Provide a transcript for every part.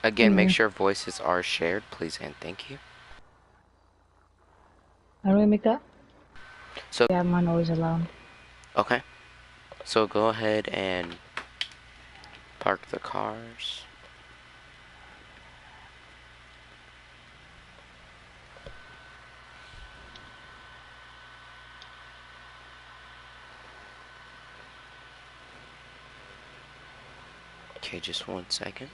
Again, make sure voices are shared, please and thank you. How do we make that? So yeah, mine always allowed. Okay. So go ahead and park the cars. Okay, just 1 second.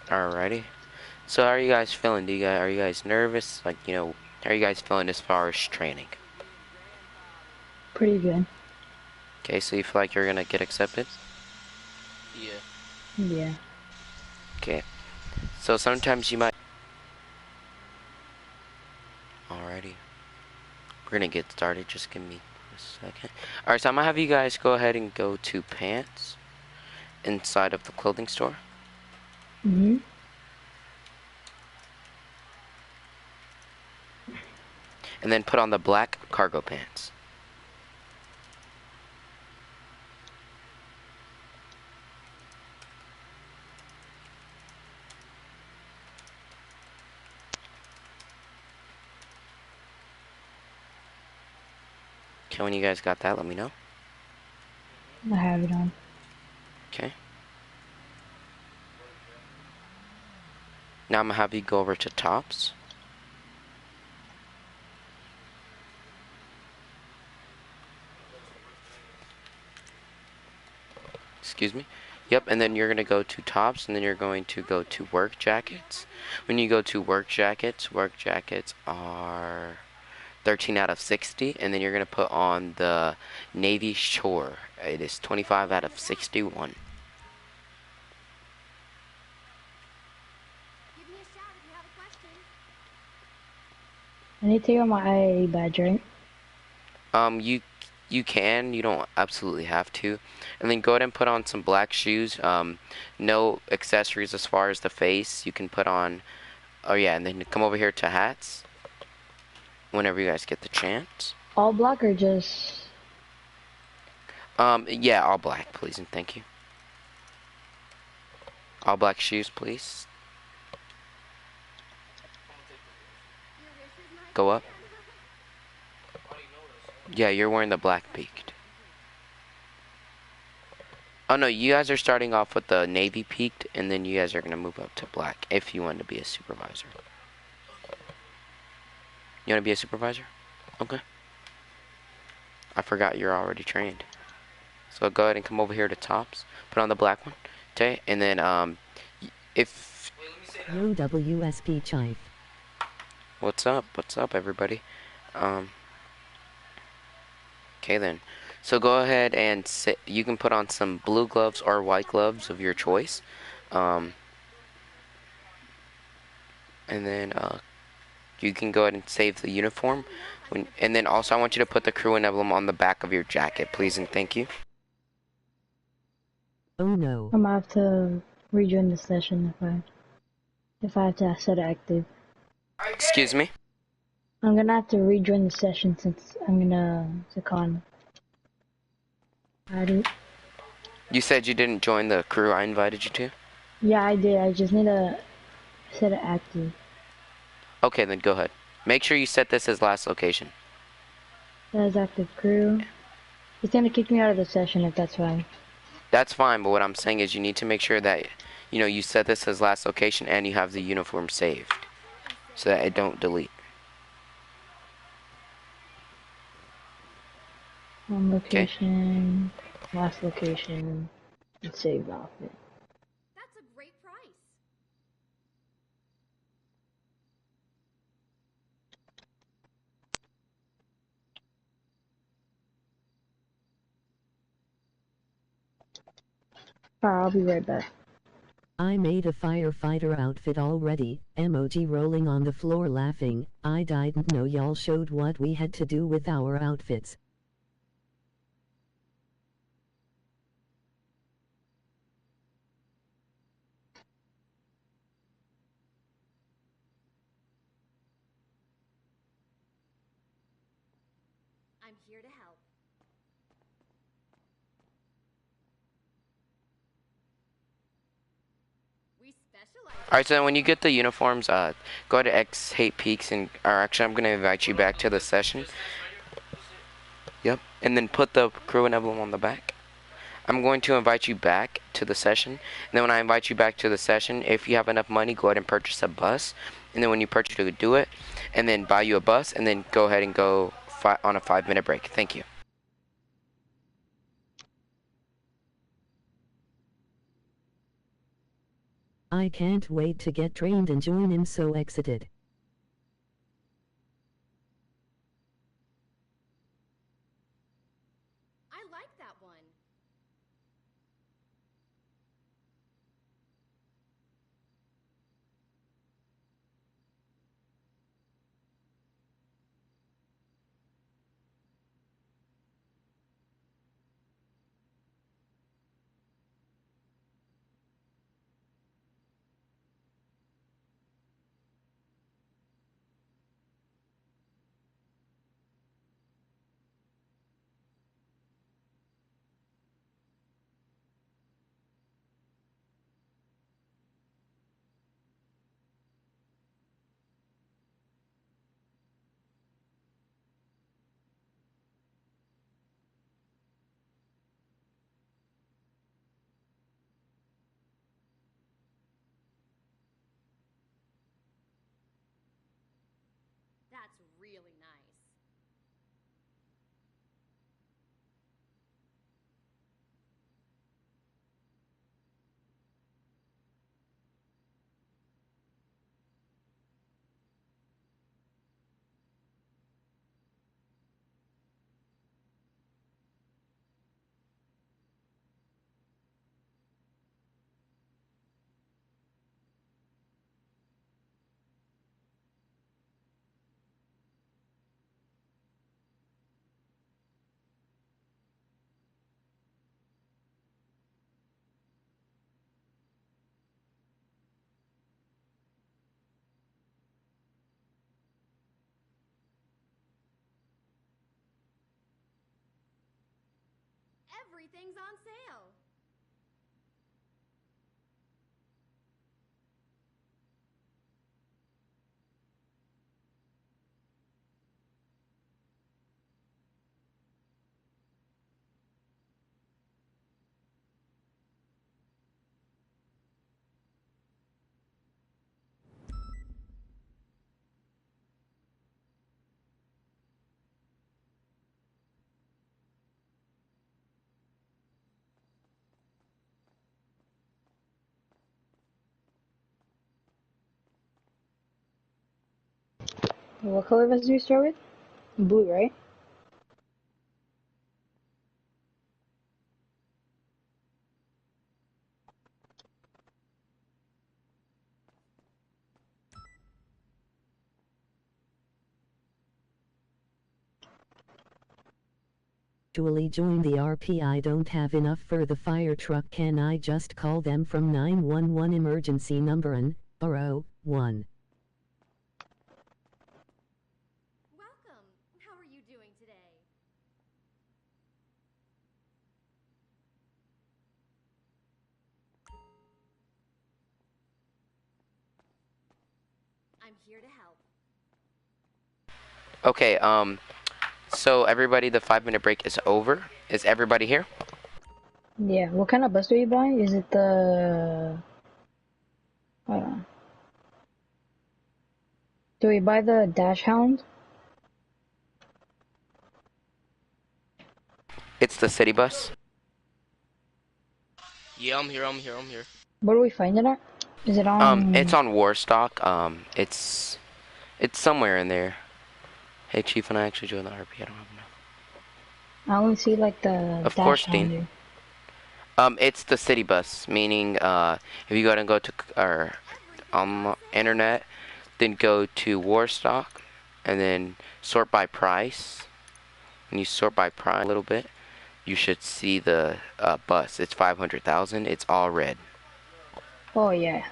Alrighty. So how are you guys feeling? Are you guys nervous? Like, you know, how are you guys feeling as far as training? Pretty good. Okay, so you feel like you're gonna get accepted? Yeah. Yeah. Okay. So sometimes you might. Alrighty. We're gonna get started. Just give me a second. Alright, so I'm gonna have you guys go ahead and go to pants inside of the clothing store. And then put on the black cargo pants. Okay, when you guys got that, let me know. I have it on. Okay. Now I'm gonna have you go over to tops. Excuse me. Yep, and then you're gonna go to tops, and then you're going to go to work jackets. When you go to work jackets are 13 out of 60, and then you're gonna put on the navy shore. It is 25 out of 61. I need to take out my IAA badge, right? You can, you don't absolutely have to. And then go ahead and put on some black shoes. No accessories as far as the face. You can put on, oh yeah, and then come over here to hats whenever you guys get the chance. All black or just... Yeah, all black, please and thank you. All black shoes, please. Go up. Yeah, you're wearing the black peaked. Oh no, you guys are starting off with the navy peaked, and then you guys are gonna move up to black if you want to be a supervisor. You want to be a supervisor? Okay. I forgot you're already trained. So go ahead and come over here to tops. Put on the black one. Okay, and then if 𝐺𝑢𝑦𝑠 𝐼'𝑚. What's up? What's up, everybody? Okay then. So go ahead and you can put on some blue gloves or white gloves of your choice. And then you can go ahead and save the uniform. And then also I want you to put the crew and emblem on the back of your jacket, please and thank you. Oh no. I'm gonna have to rejoin the session if I have to set it active. Excuse me? I'm gonna have to rejoin the session since I'm gonna second. You said you didn't join the crew I invited you to? Yeah, I did. I just need to set it active. Okay, then go ahead. Make sure you set this as last location. That is active crew. It's gonna kick me out of the session if that's fine. That's fine, but what I'm saying is you need to make sure that, you know, you set this as last location and you have the uniform saved so that it don't delete. One location, last location, and save outfit. That's a great price. Alright, I'll be right back. I made a firefighter outfit already, emoji rolling on the floor laughing. I didn't know y'all showed what we had to do with our outfits. I'm here to help. We specialize. Alright, so then when you get the uniforms, go to X Hate Peaks and, or actually I'm gonna invite you back to the session. Yep, and then put the crew and emblem on the back. I'm going to invite you back to the session, and then when I invite you back to the session, if you have enough money, go ahead and purchase a bus, and then when you purchase it, do it, and then buy you a bus, and then go ahead and go on a 5-minute break. Thank you. I can't wait to get trained and join in, so excited. I like that one. That's really nice. Everything's on sale. What color vest do you start with? Blue, right? Actually join the RP. I don't have enough for the fire truck. Can I just call them from 911 emergency number and borrow one? Welcome. How are you doing today? I'm here to help. Okay, so everybody, the 5-minute break is over. Is everybody here? Yeah. What kind of bus do you buy? Is it the... Hold on. Do we buy the Dash Hound? It's the city bus. Yeah, I'm here. Where do we find it at? Is it It's on... on Warstock. It's somewhere in there. Hey, Chief, and I actually joined the RP. I don't know. I only see like the Of Dash course, Hound Dean. here. It's the city bus, meaning if you go and go to our internet, then go to Warstock, and then sort by price. When you sort by price a little bit, you should see the bus. It's 500,000. It's all red. Oh yeah.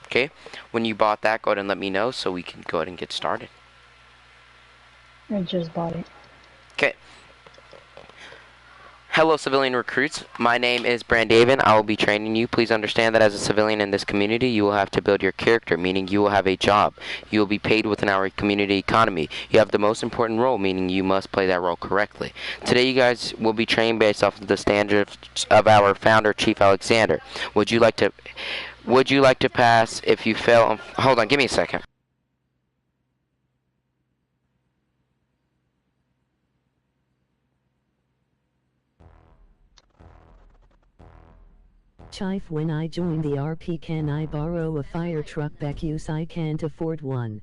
Okay. When you bought that, go ahead and let me know so we can go ahead and get started. I just bought it. Okay. Hello, civilian recruits. My name is Brandaven. I will be training you. Please understand that as a civilian in this community, you will have to build your character, meaning you will have a job. You will be paid within our community economy. You have the most important role, meaning you must play that role correctly. Today, you guys will be trained based off of the standards of our founder, Chief Alexander. Would you like to pass if you fail? Hold on, give me a second. Chief, when I join the RP, can I borrow a fire truck back? Use I can't afford one.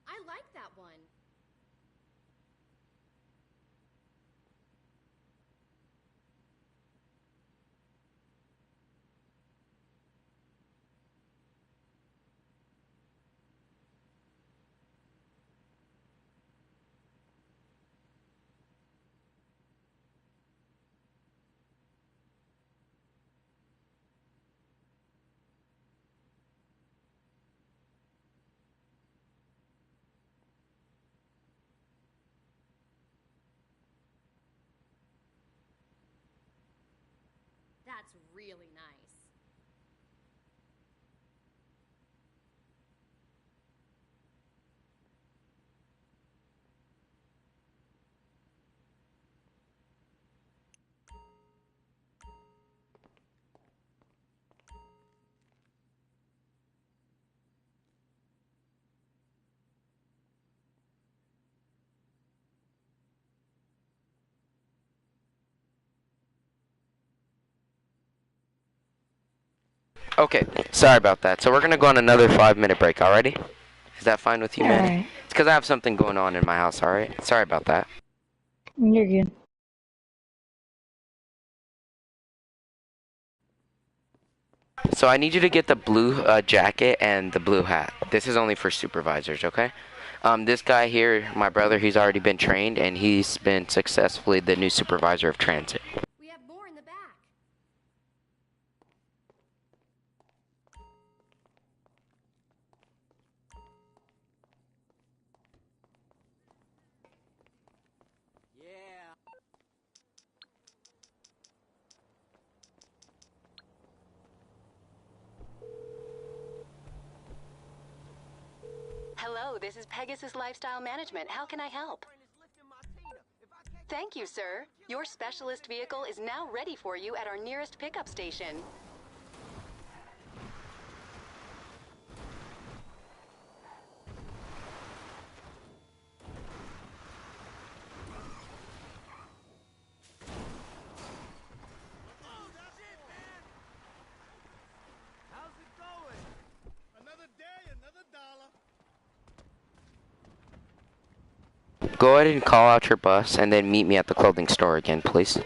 I like that one. That's really nice. Okay, sorry about that. So we're gonna go on another 5-minute break. Alrighty? Is that fine with you, Manny? Alright. It's because I have something going on in my house. All right. Sorry about that. You're good. So I need you to get the blue jacket and the blue hat. This is only for supervisors, okay? This guy here, my brother, he's already been trained, and he's been successfully the new supervisor of transit. We have more in the back. Hello, this is Pegasus Lifestyle Management. How can I help? Thank you, sir. Your specialist vehicle is now ready for you at our nearest pickup station. Go ahead and call out your bus, and then meet me at the clothing store again, please.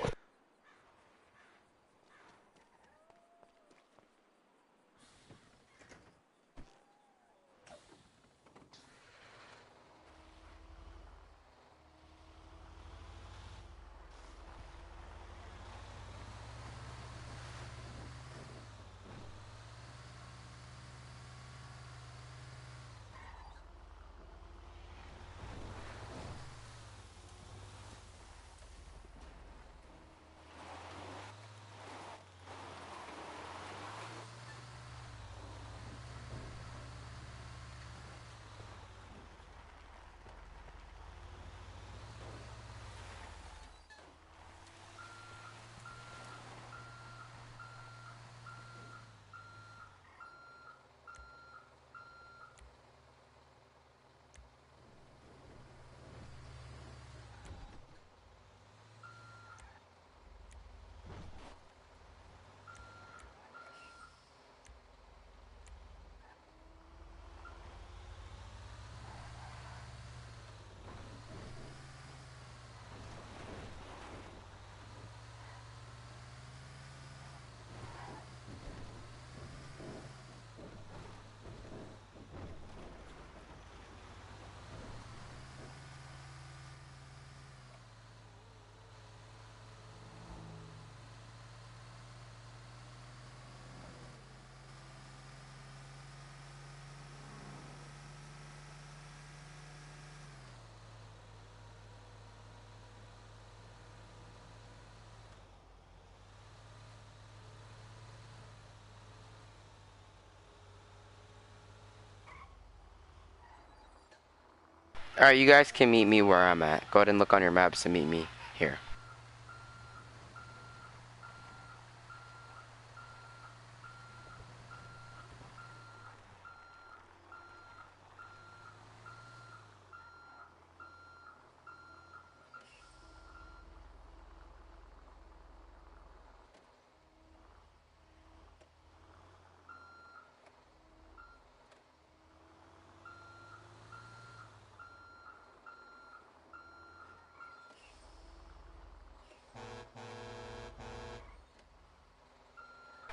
Alright, you guys can meet me where I'm at. Go ahead and look on your maps and meet me here.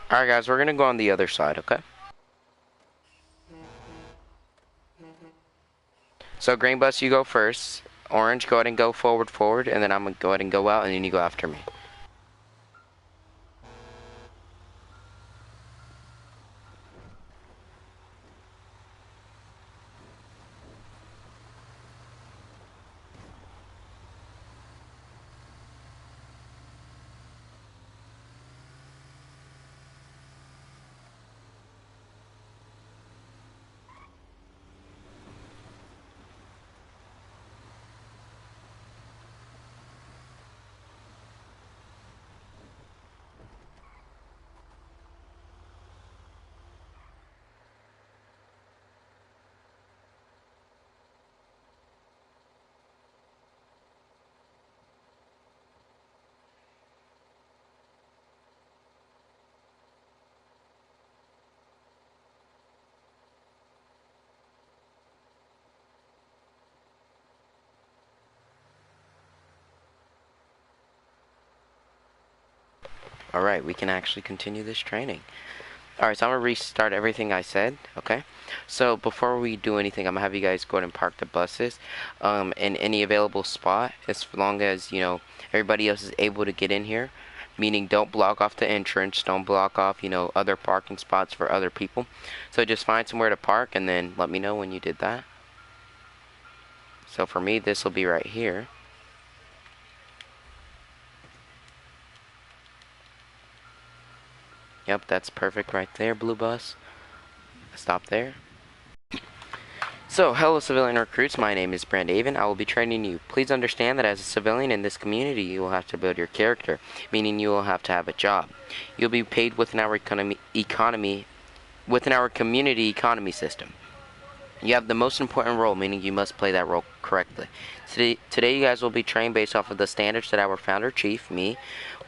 Alright guys, we're gonna go on the other side, okay? So green bus, you go first. Orange, go ahead and go forward, and then I'm gonna go ahead and go out, and then you go after me. Alright, we can actually continue this training. Alright, so I'm gonna restart everything I said, okay? So before we do anything, I'm gonna have you guys go ahead and park the buses in any available spot, as long as, you know, everybody else is able to get in here. Meaning don't block off the entrance, don't block off, you know, other parking spots for other people. So just find somewhere to park and then let me know when you did that. So for me, this will be right here. Yep, that's perfect right there, blue bus. Stop there. So, hello civilian recruits, my name is 𝑏randAven. I will be training you. Please understand that as a civilian in this community, you will have to build your character, meaning you will have to have a job. You'll be paid within our within our community economy system. You have the most important role, meaning you must play that role correctly. Today you guys will be trained based off of the standards that our founder chief, me,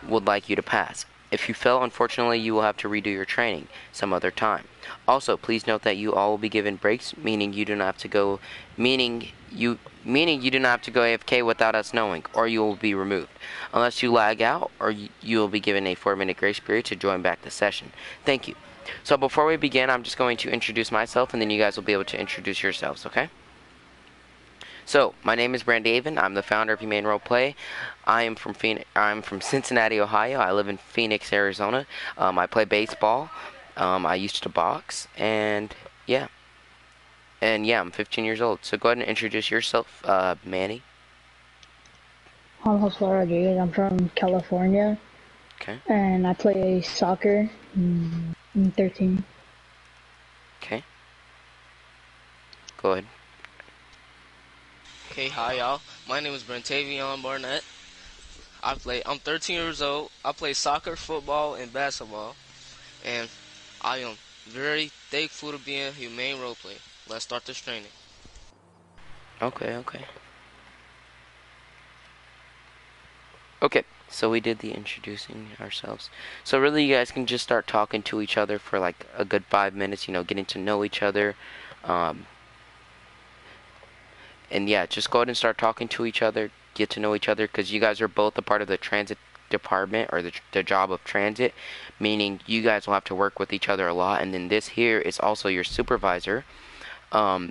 would like you to pass. If you fail, unfortunately, you will have to redo your training some other time. Also, please note that you all will be given breaks, meaning you do not have to go, meaning you do not have to go AFK without us knowing, or you will be removed, unless you lag out, or you will be given a 4-minute grace period to join back the session. Thank you. So before we begin, I'm just going to introduce myself, and then you guys will be able to introduce yourselves, okay? So, my name is 𝑏randAven. I'm the founder of Humane Roleplay. I'm from Cincinnati, Ohio. I live in Phoenix, Arizona. I play baseball. I used to box, and yeah. And yeah, I'm 15 years old. So go ahead and introduce yourself, Manny. I'm Jose Rodriguez. I'm from California. Okay. And I play soccer. I'm 13. Okay. Go ahead. Okay, hi y'all. My name is 𝑏randAven Barnett. I'm 13 years old. I play soccer, football, and basketball. And I am very thankful to be in Humane Roleplay. Let's start this training. Okay. Okay, so we did the introducing ourselves. So really you guys can just start talking to each other for like a good 5 minutes, you know, getting to know each other. And yeah, just go ahead and start talking to each other, get to know each other, because you guys are both a part of the transit department, or the job of transit, meaning you guys will have to work with each other a lot. And then this here is also your supervisor.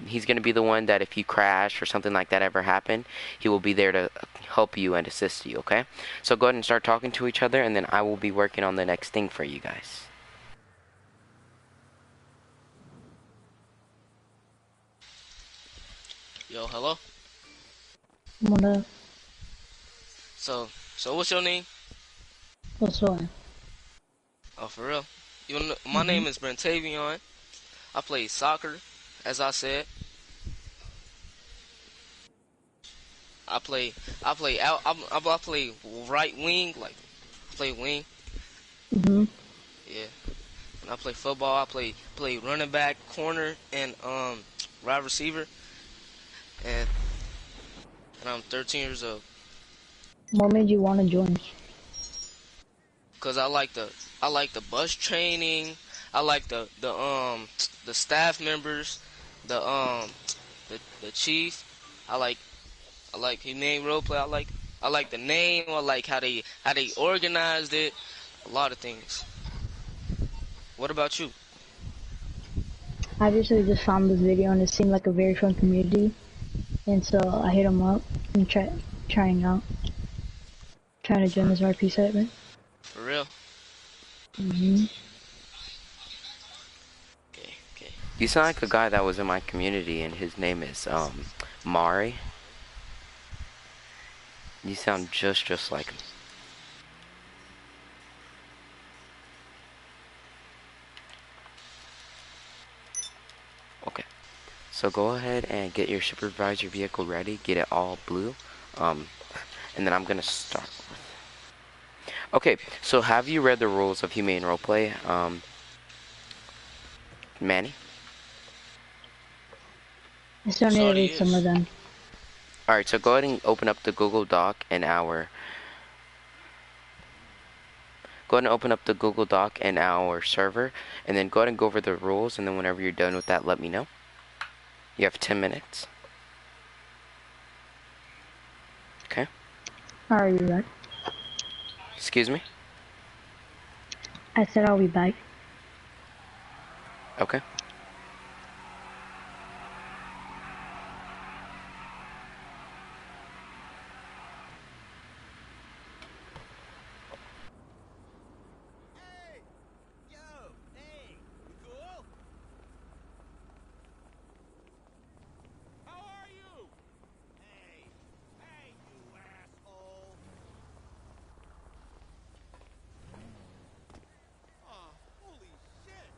He's going to be the one that if you crash or something like that ever happen, he will be there to help you and assist you, okay? So go ahead and start talking to each other, and then I will be working on the next thing for you guys. Yo, hello? What up? So what's your name? What's on? Oh, for real? My name is 𝑏randAven. I play soccer, as I said. I play out. I play right wing, like play wing. Mhm. Yeah. When I play football, I play running back, corner, and wide receiver. And I'm 13 years old. What made you want to join? Cause I like the bus training. I like the staff members, the chief. I like Humane Roleplay. I like the name. I like how they organized it. A lot of things. What about you? I recently just found this video and it seemed like a very fun community, and so I hit him up and trying to join this RP segment. For real? Mhm. Okay, okay. You sound like a guy that was in my community, and his name is Mari. You sound just like him. Okay. So go ahead and get your supervisor vehicle ready. Get it all blue. And then I'm gonna start with. Okay. So have you read the rules of Humane Roleplay, Manny? I still need to Sorry, read some of yes. them. All right. So go ahead and open up the Google Doc and our. Go ahead and open up the Google Doc and our server, and then go ahead and go over the rules. And then whenever you're done with that, let me know. You have 10 minutes. Okay. Are you right? Excuse me. I said I'll be back. Okay. Hey! Yo! Hey! You cool? How are you? Hey! Hey, you asshole! Oh, holy shit!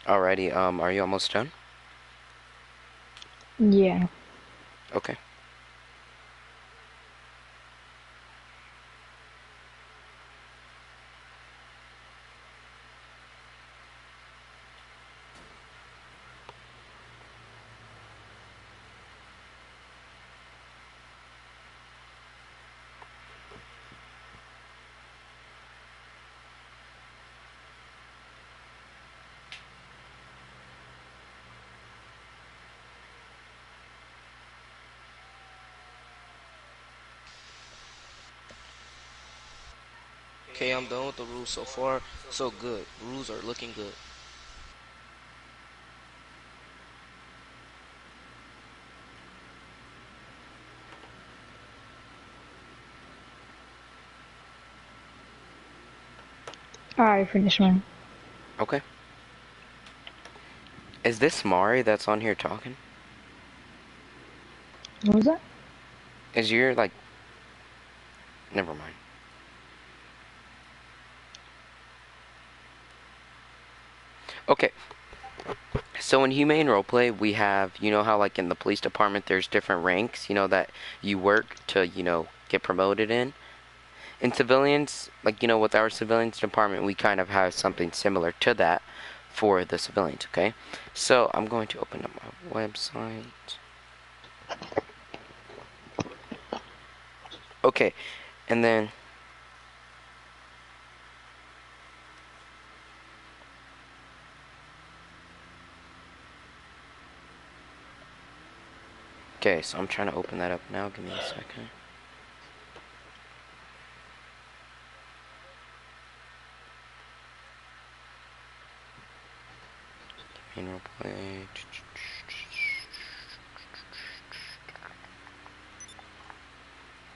Alrighty, are you almost done? Yeah. Okay. Okay, I'm done with the rules so far. So good. Rules are looking good. Alright, finish mine. Okay. Is this Mari that's on here talking? What was that? Is your, like... Never mind. Okay. So in Humane Roleplay, we have, you know how like in the police department there's different ranks, you know, that you work to, you know, get promoted in? In civilians, like, you know, with our civilians department, we kind of have something similar to that for the civilians, okay? So I'm going to open up my website. Okay, and then... Okay, so I'm trying to open that up now. Give me a second. Humane Roleplay.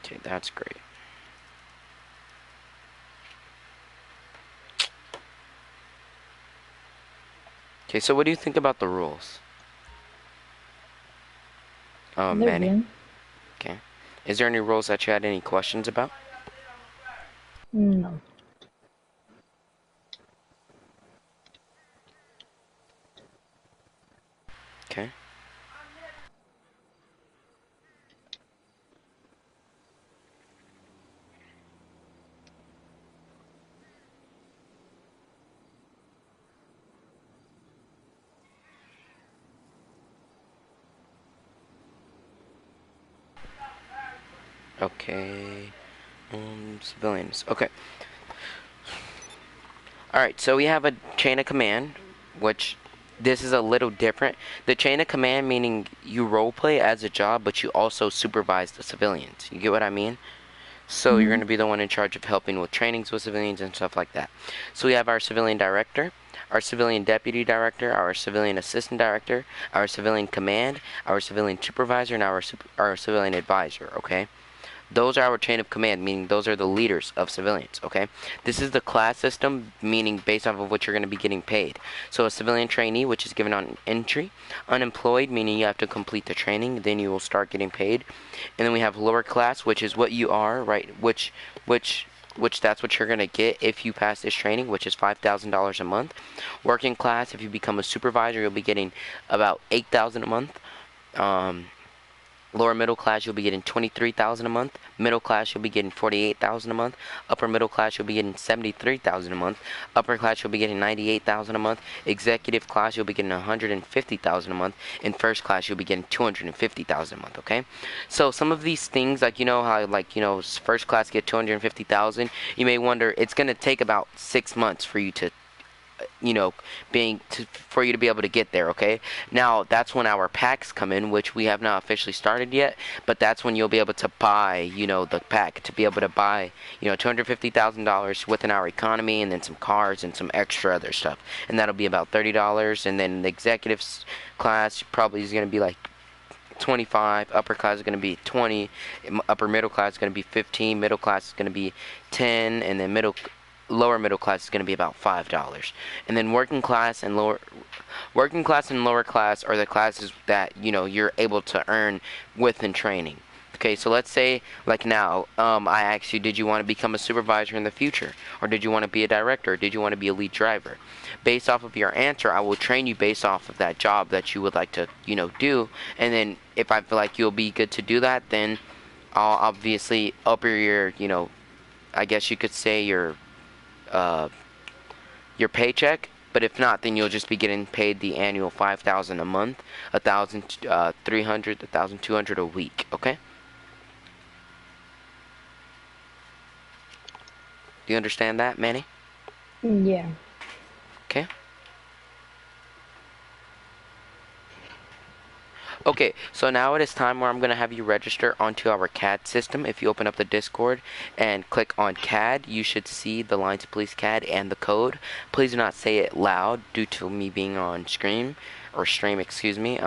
Okay, that's great. Okay, so what do you think about the rules? They're Manny. good. Okay. Is there any rules that you had any questions about? No. Okay. Okay. Civilians. Okay. Alright, so we have a chain of command, which this is a little different. The chain of command meaning you roleplay as a job, but you also supervise the civilians. You get what I mean? So you're going to be the one in charge of helping with trainings with civilians and stuff like that. So we have our civilian director, our civilian deputy director, our civilian assistant director, our civilian command, our civilian supervisor, and our civilian advisor, okay? Those are our chain of command, meaning those are the leaders of civilians, okay? This is the class system, meaning based off of what you're going to be getting paid. So a civilian trainee, which is given on entry. Unemployed, meaning you have to complete the training, then you will start getting paid. And then we have lower class, which is what you are, right? Which that's what you're going to get if you pass this training, which is $5,000 a month. Working class, if you become a supervisor, you'll be getting about $8,000 a month. Lower middle class, you'll be getting $23,000 a month. Middle class, you'll be getting $48,000 a month. Upper middle class, you'll be getting $73,000 a month. Upper class, you'll be getting $98,000 a month. Executive class, you'll be getting $150,000 a month. In first class, you'll be getting $250,000 a month. Okay, so some of these things, like, you know how, like, you know, first class get $250,000. You may wonder, it's gonna take about 6 months for you to, you know, for you to be able to get there, okay? Now, that's when our packs come in, which we have not officially started yet, but that's when you'll be able to buy, you know, the pack, to be able to buy, you know, $250,000 within our economy, and then some cars and some extra other stuff, and that'll be about $30, and then the executives class probably is going to be like 25, upper class is going to be 20, upper middle class is going to be 15, middle class is going to be 10, and then lower middle class is going to be about $5. And then working class and lower class are the classes that, you know, you're able to earn within training. Okay, so let's say, like now, I asked you, did you want to become a supervisor in the future? Or did you want to be a director? Or did you want to be a lead driver? Based off of your answer, I will train you based off of that job that you would like to, do. And then if I feel like you'll be good to do that, then I'll obviously up your, I guess you could say uh, your paycheck. But if not, then you'll just be getting paid the annual $5,000 a month, 1,300, 1,200 a week. Okay? Do you understand that, Manny? Yeah. Okay. Okay, so now it is time where I'm going to have you register onto our CAD system. If you open up the Discord and click on CAD, you should see the Lines of Police CAD and the code. Please do not say it loud due to me being on stream, excuse me.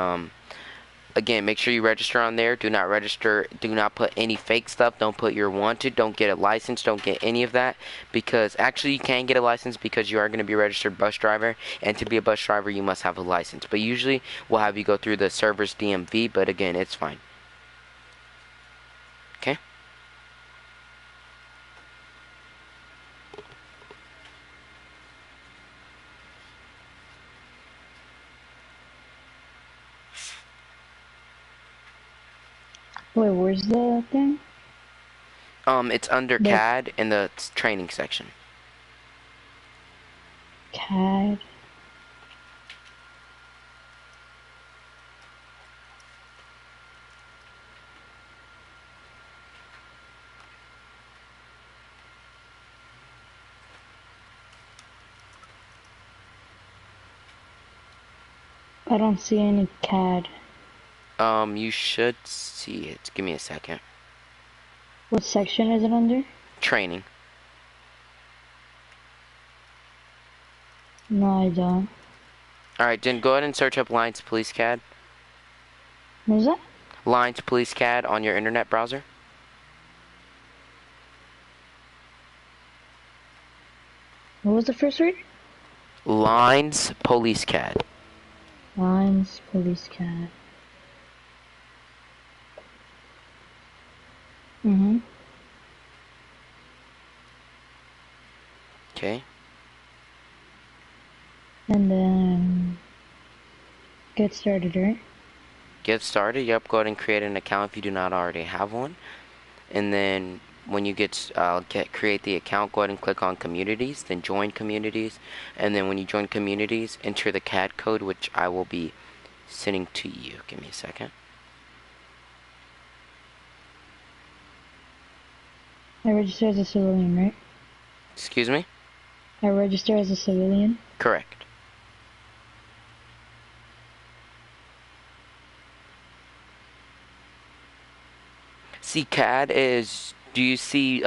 Again, make sure you register on there. Do not put any fake stuff. Don't put your wanted. Don't get a license. Don't get any of that. Because actually you can get a license because you are going to be a registered bus driver. And to be a bus driver, you must have a license. But usually we'll have you go through the server's DMV. But again, it's fine. Okay? Wait, where's the thing? It's under CAD in the training section. CAD. I don't see any CAD. You should see it. Give me a second. What section is it under? Training. No, I don't. Alright, then go ahead and search up Lines Police CAD. What is that? Lines Police CAD on your internet browser. What was the first word? Lines Police CAD. Lines Police CAD. Okay. And then get started, right? Get started. Yep. Go ahead and create an account if you do not already have one. And then when you create the account, go ahead and click on communities, then join communities. And then when you join communities, enter the CAD code, which I will be sending to you. Give me a second. I register as a civilian, right? Excuse me? I register as a civilian? Correct. See, CAD is, do you see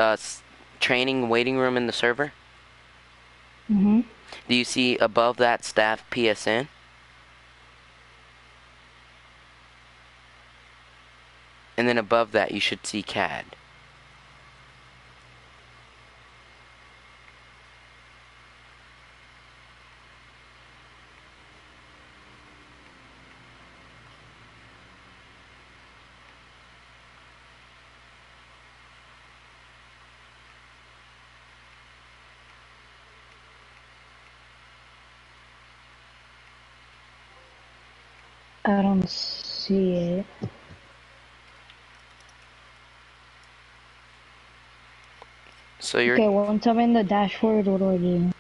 training waiting room in the server? Do you see above that staff PSN? And then above that you should see CAD. I don't see it. So you're Okay, well, once I'm in the dashboard, what do I do?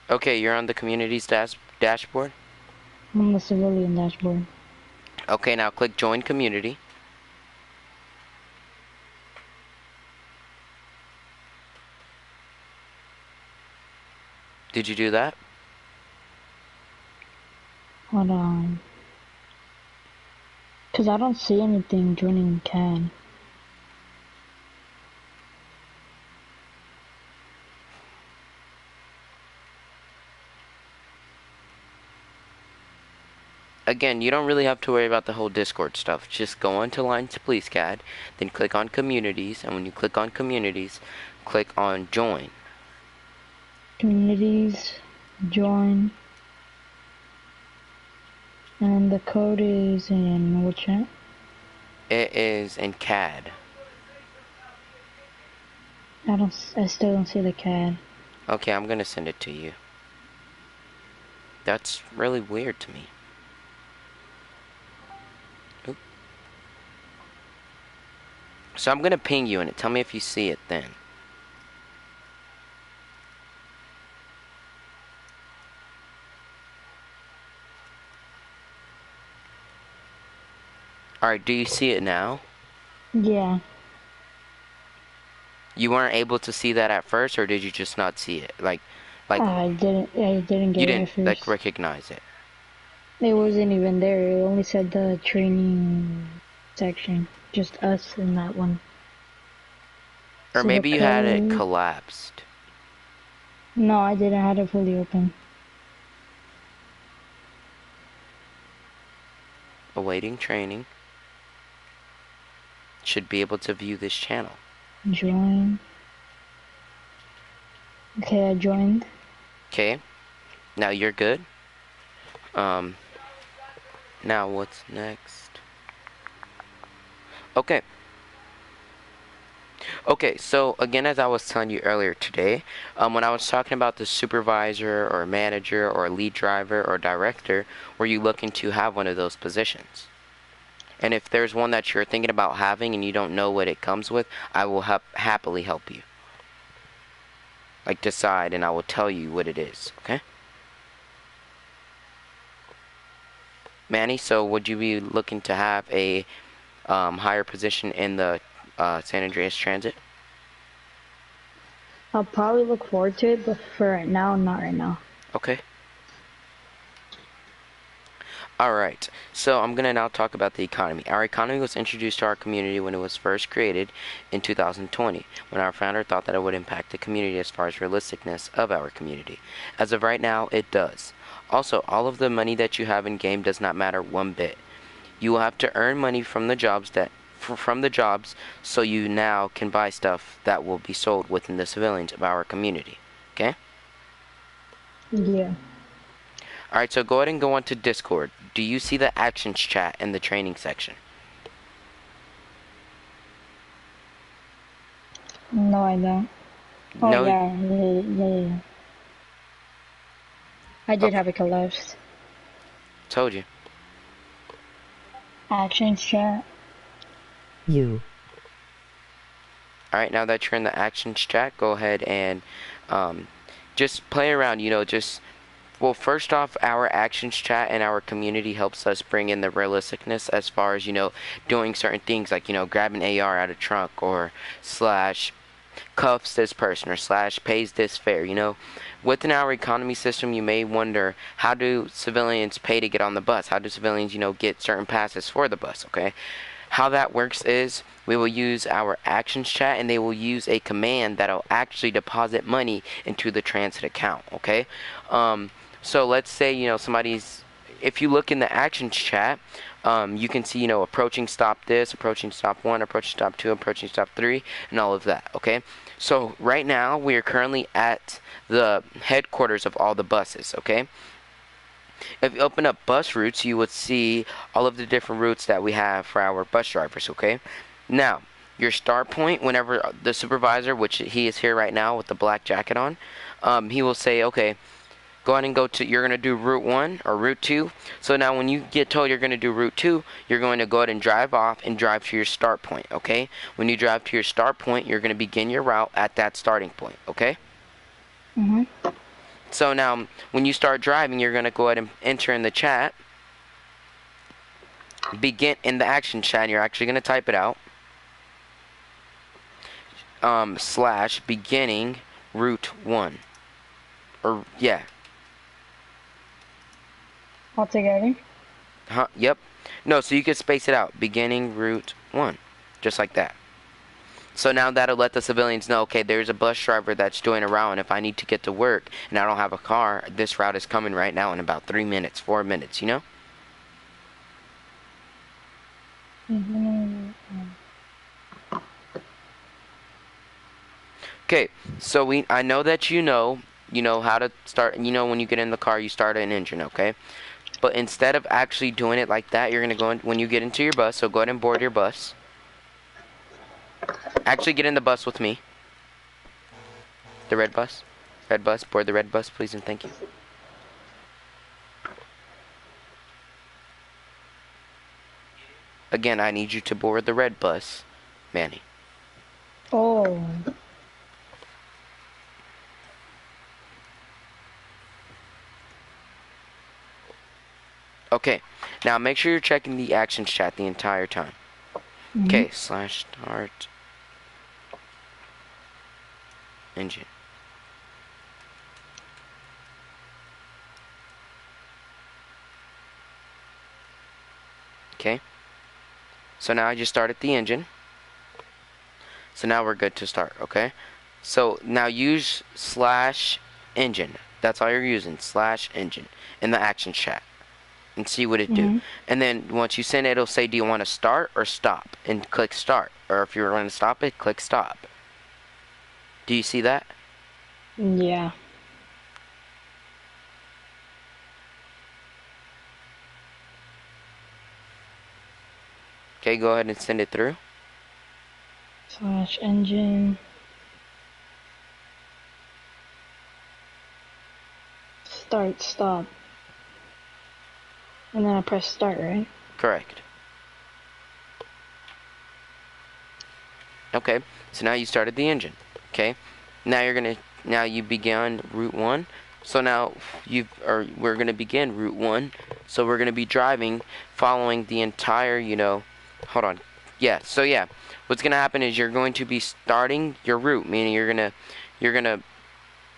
okay. You're on the community's dashboard. I'm on the civilian dashboard. Okay, now click Join Community. Did you do that? Hold on. Because I don't see anything joining CAD. Again, you don't really have to worry about the whole Discord stuff. Just go onto Lines Police CAD, then click on Communities, and when you click on Communities, click on Join. Communities, join. And the code is in what chat? It is in CAD. I still don't see the CAD. Okay, I'm gonna send it to you. That's really weird to me. Oop. So I'm gonna ping you in it. Tell me if you see it then. Alright, do you see it now? Yeah. You weren't able to see that at first, or did you just not see it? Like I didn't get you it at didn't like first. recognize it. It wasn't even there. It only said the training section. Just us in that one. Or So maybe the you had it code... collapsed. No, I didn't have it fully open. Awaiting training. Should be able to view this channel. Join. Okay, I joined. Okay. Now you're good. Now what's next? Okay. Okay, so again, as I was telling you earlier today, when I was talking about the supervisor or manager or lead driver or director, were you looking to have one of those positions? And if there's one that you're thinking about having and you don't know what it comes with, I will happily help you. Like decide, and I will tell you what it is, okay? Manny, so would you be looking to have a higher position in the San Andreas Transit? I'll probably look forward to it, but for right now, not right now. Okay. Alright, so I'm going to now talk about the economy. Our economy was introduced to our community when it was first created in 2020, when our founder thought that it would impact the community as far as realisticness of our community. As of right now, it does. Also, all of the money that you have in game does not matter one bit. You will have to earn money from the jobs so you now can buy stuff that will be sold within the civilians of our community. Okay? Yeah. Alright, so go ahead and go on to Discord. Do you see the actions chat in the training section? No, I don't. Oh, No? yeah. I did Okay. have it collapsed. Told you. Actions chat. You. Alright, now that you're in the actions chat, go ahead and just play around, well, first off, our actions chat and our community helps us bring in the realisticness as far as, doing certain things like, grab an AR out of trunk or slash cuffs this person or slash pays this fare, Within our economy system, you may wonder, how do civilians pay to get on the bus? How do civilians, get certain passes for the bus, okay? How that works is we will use our actions chat and they will use a command that'll actually deposit money into the transit account, okay? So let's say, if you look in the actions chat, you can see, approaching stop this, approaching stop 1, approaching stop 2, approaching stop 3, and all of that, okay? So right now, we are currently at the headquarters of all the buses, okay? If you open up bus routes, you would see all of the different routes that we have for our bus drivers, okay? Now, your start point, whenever the supervisor, which he is here right now with the black jacket on, he will say, okay, go ahead and you're going to do route 1 or route 2. So now when you get told you're going to do route 2, you're going to go ahead and drive off and drive to your start point, okay? When you drive to your start point, you're going to begin your route at that starting point, okay? Mm-hmm. So now, when you start driving, you're going to go ahead and enter in the chat, begin in the action chat, and you're actually going to type it out, slash beginning route 1, or, yeah. Altogether? Huh, yep. No, so you can space it out, beginning route 1, just like that. So now that'll let the civilians know, okay, there's a bus driver that's doing a route, and if I need to get to work and I don't have a car, this route is coming right now in about 3 minutes, 4 minutes, Mm-hmm. Okay, so I know that you know how to start, when you get in the car, you start an engine, okay? But instead of actually doing it like that, you're going to go in when you get into your bus. So go ahead and board your bus. Actually, get in the bus with me. The red bus. Red bus. Board the red bus, please, and thank you. Again, I need you to board the red bus, Manny. Oh. Okay, now make sure you're checking the actions chat the entire time. Okay, /start engine. Okay, so now I just started the engine. So now we're good to start, okay? So now use /engine. That's all you're using, /engine in the action chat. And see what it do. And then once you send it, it'll say, do you want to start or stop? And click start. Or if you're going to stop it, click stop. Do you see that? Yeah. Okay, go ahead and send it through. /engine. Start, stop. And then I press start, right? Correct. Okay, so now you started the engine. Okay, now you began route 1. So now we're gonna begin route 1. So we're gonna be driving, following the entire, hold on. Yeah. So yeah, what's gonna happen is you're going to be starting your route, meaning you're gonna.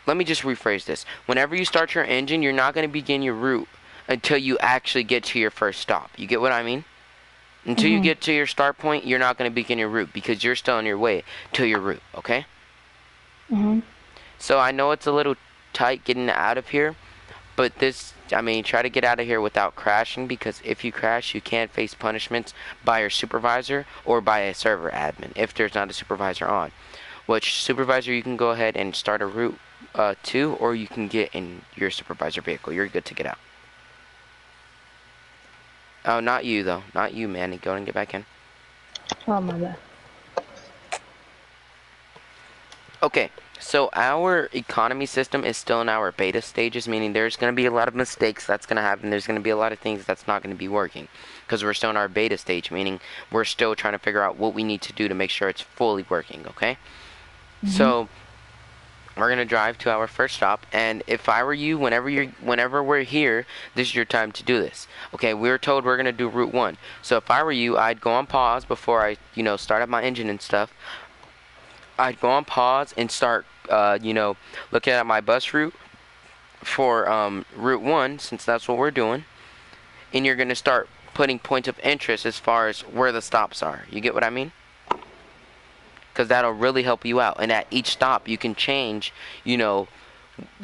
Let me just rephrase this. Whenever you start your engine, you're not gonna begin your route until you actually get to your first stop. You get what I mean? Until you get to your start point, you're not going to begin your route because you're still on your way to your route, okay? So I know it's a little tight getting out of here, but try to get out of here without crashing, because if you crash, you can face punishments by your supervisor or by a server admin if there's not a supervisor on. Which supervisor, you can go ahead and start a route to, or you can get in your supervisor vehicle. You're good to get out. Oh, not you, though. Not you, Manny. Go and get back in. Oh, my bad. Okay, so our economy system is still in our beta stages, meaning there's going to be a lot of mistakes that's going to happen. There's going to be a lot of things that's not going to be working because we're still in our beta stage, meaning we're still trying to figure out what we need to do to make sure it's fully working, okay? So we're going to drive to our first stop, and if I were you, whenever we're here, this is your time to do this. Okay, we were told we're going to do route 1. So if I were you, I'd go on pause before I, start up my engine and stuff. I'd go on pause and start, looking at my bus route for route 1, since that's what we're doing. And you're going to start putting points of interest as far as where the stops are. You get what I mean? Because that'll really help you out. And at each stop, you can change,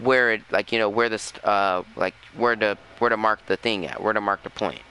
where it, where the, where to mark the thing at, where to mark the point.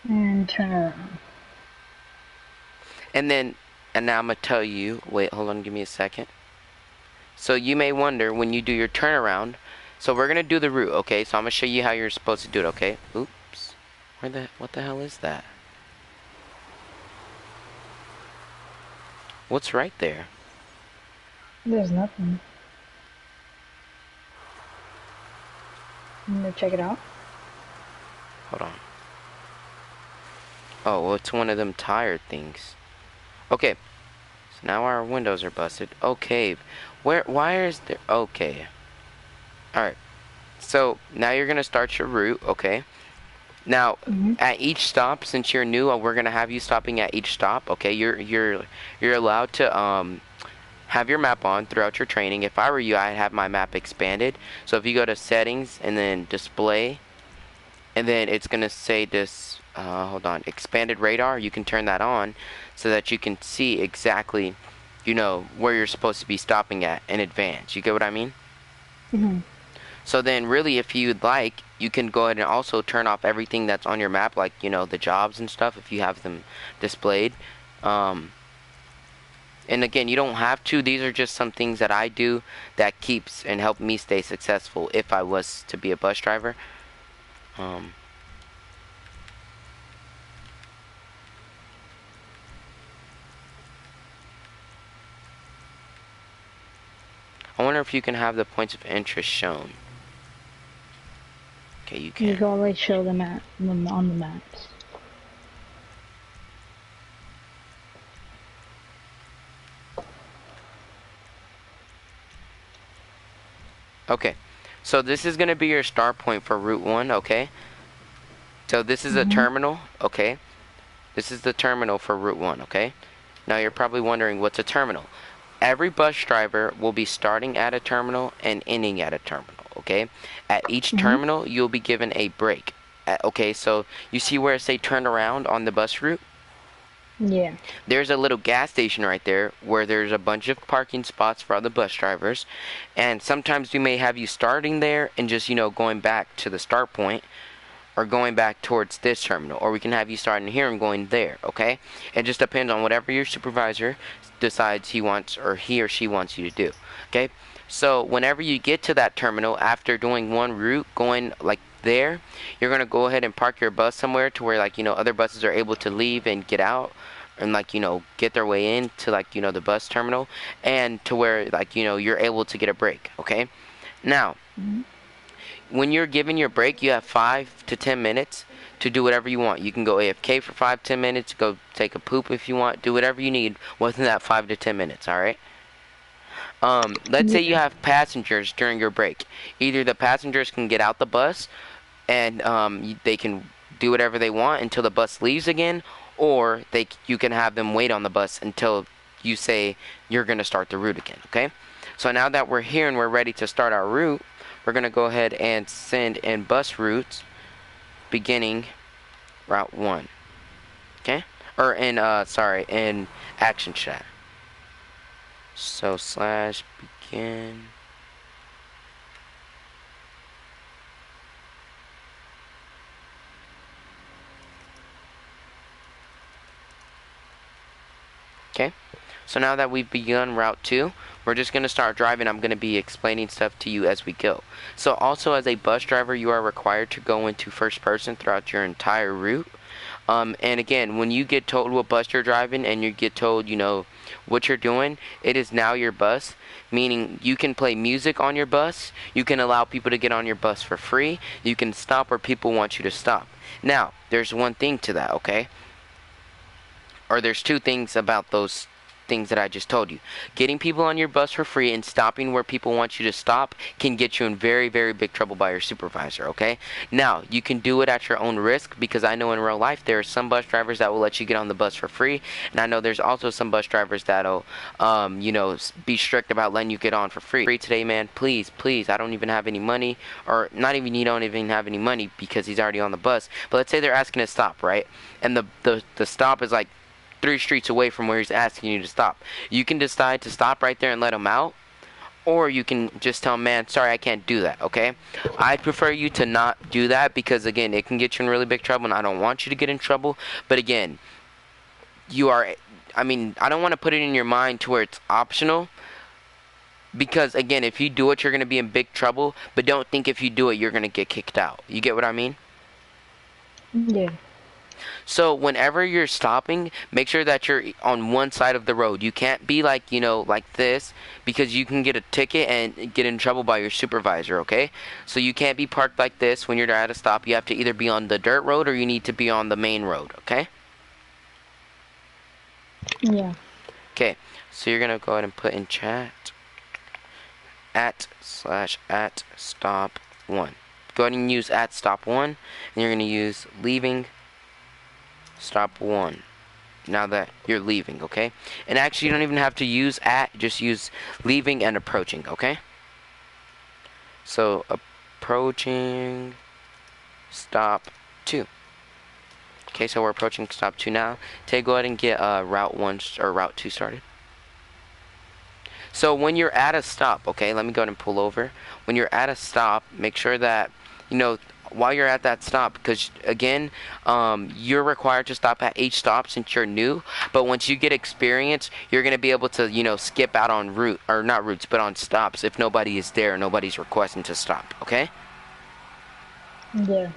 And turn around. And now I'm going to tell you, wait, hold on, give me a second. So you may wonder when you do your turnaround, so we're going to do the route, okay? So I'm going to show you how you're supposed to do it, okay? Oops. What the hell is that? What's right there? There's nothing. I'm gonna check it out. Hold on. Oh, well, it's one of them tire things. Okay. So now our windows are busted. Okay. Why is there... Okay. Alright. So now you're gonna start your route, okay? Now, at each stop, since you're new, we're gonna have you stopping at each stop, okay? You're allowed to have your map on throughout your training. If I were you, I'd have my map expanded. So if you go to settings and then display, and then it's gonna say this, hold on, expanded radar. You can turn that on so that you can see exactly, you know, where you're supposed to be stopping at in advance. You get what I mean? So then really, if you'd like, you can go ahead and also turn off everything that's on your map, like, you know, the jobs and stuff, if you have them displayed. And again, you don't have to. These are just some things that I do that keeps and help me stay successful if I was to be a bus driver. I wonder if you can have the points of interest shown. Okay, you can. You can always show them on the maps. Okay, so this is going to be your start point for Route 1, okay? So this is a terminal, okay? This is the terminal for Route 1, okay? Now you're probably wondering, what's a terminal? Every bus driver will be starting at a terminal and ending at a terminal, okay? At each terminal, you'll be given a break. Okay, so you see where it say turn around on the bus route? Yeah. There's a little gas station right there where there's a bunch of parking spots for other bus drivers, and sometimes we may have you starting there and just, you know, going back to the start point, or going back towards this terminal, or we can have you starting here and going there, okay? It just depends on whatever your supervisor decides he wants, or he or she wants you to do, okay? So whenever you get to that terminal, after doing one route, going like there, you're gonna go ahead and park your bus somewhere to where, like, you know, other buses are able to leave and get out, and, like, you know, get their way into, like, you know, the bus terminal, and to where, like, you know, you're able to get a break, okay? Now, when you're given your break, you have 5 to 10 minutes to do whatever you want. You can go AFK for 5-10 minutes, go take a poop if you want, do whatever you need within that 5 to 10 minutes, alright? Let's say you have passengers during your break. Either the passengers can get out the bus and they can do whatever they want until the bus leaves again, or you can have them wait on the bus until you say you're going to start the route again, okay? So now that we're here and we're ready to start our route, we're going to go ahead and send in bus routes beginning Route 1, okay? Or in, in action chat. So / begin. Okay, so now that we've begun Route 2, we're just going to start driving. I'm going to be explaining stuff to you as we go. So also, as a bus driver, you are required to go into first person throughout your entire route. And again, when you get told what bus you're driving and you get told, you know, what you're doing, it is now your bus, meaning you can play music on your bus, you can allow people to get on your bus for free, you can stop where people want you to stop. Now, there's one thing to that, okay? Or there's two things about those things that I just told you. Getting people on your bus for free and stopping where people want you to stop can get you in very, very big trouble by your supervisor, okay? Now, you can do it at your own risk, because I know in real life there are some bus drivers that will let you get on the bus for free, and I know there's also some bus drivers that'll, you know, be strict about letting you get on for free. Today, man, please, I don't even have any money, or not even, you don't even have any money because he's already on the bus, but let's say they're asking to stop, right? And the stop is like 3 streets away from where he's asking you to stop. You can decide to stop right there and let him out, or you can just tell him, man, sorry, I can't do that, okay? I prefer you to not do that, because again, it can get you in really big trouble, and I don't want you to get in trouble. But again, I don't want to put it in your mind to where it's optional, because again, if you do it, you're going to be in big trouble, but don't think if you do it, you're going to get kicked out. You get what I mean? Yeah. So whenever you're stopping, make sure that you're on one side of the road. You can't be like, you know, like this, because you can get a ticket and get in trouble by your supervisor, okay? So you can't be parked like this when you're at a stop. You have to either be on the dirt road or you need to be on the main road, okay? Yeah. Okay, so you're going to go ahead and put in chat @/@ stop 1. Go ahead and use at stop 1, and you're going to use leaving stop 1. Now that you're leaving, okay? And actually, you don't even have to use at, just use leaving and approaching, okay? So, approaching stop 2. Okay, so we're approaching stop 2 now. Go ahead and get route 1 or route 2 started. So when you're at a stop, okay, let me go ahead and pull over. When you're at a stop, make sure that, you know, while you're at that stop, because again, you're required to stop at each stop since you're new. But once you get experience, you're gonna be able to, you know, skip out on route, or not routes, but on stops if nobody is there, nobody's requesting to stop. Okay. Yeah.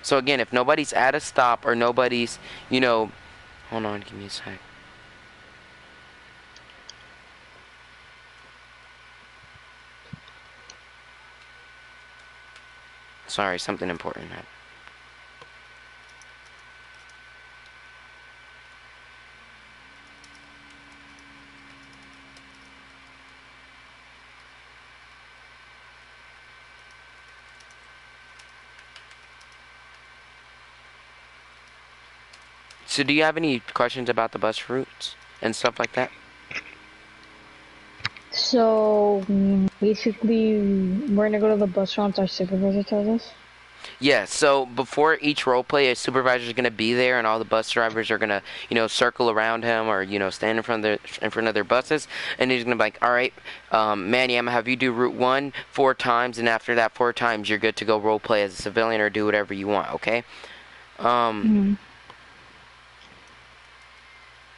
So again, if nobody's at a stop or nobody's, you know, hold on, give me a sec. Sorry, something important happened. So do you have any questions about the bus routes and stuff like that? So basically, we're gonna go to the bus routes our supervisor tells us. Yeah, so before each role play, a supervisor is going to be there, and all the bus drivers are going to, you know, circle around him or, you know, stand in front of their buses, and he's going to be like, all right, Manny, I'm going to have you do Route 1 4 times, and after that 4 times, you're good to go role play as a civilian or do whatever you want, okay? All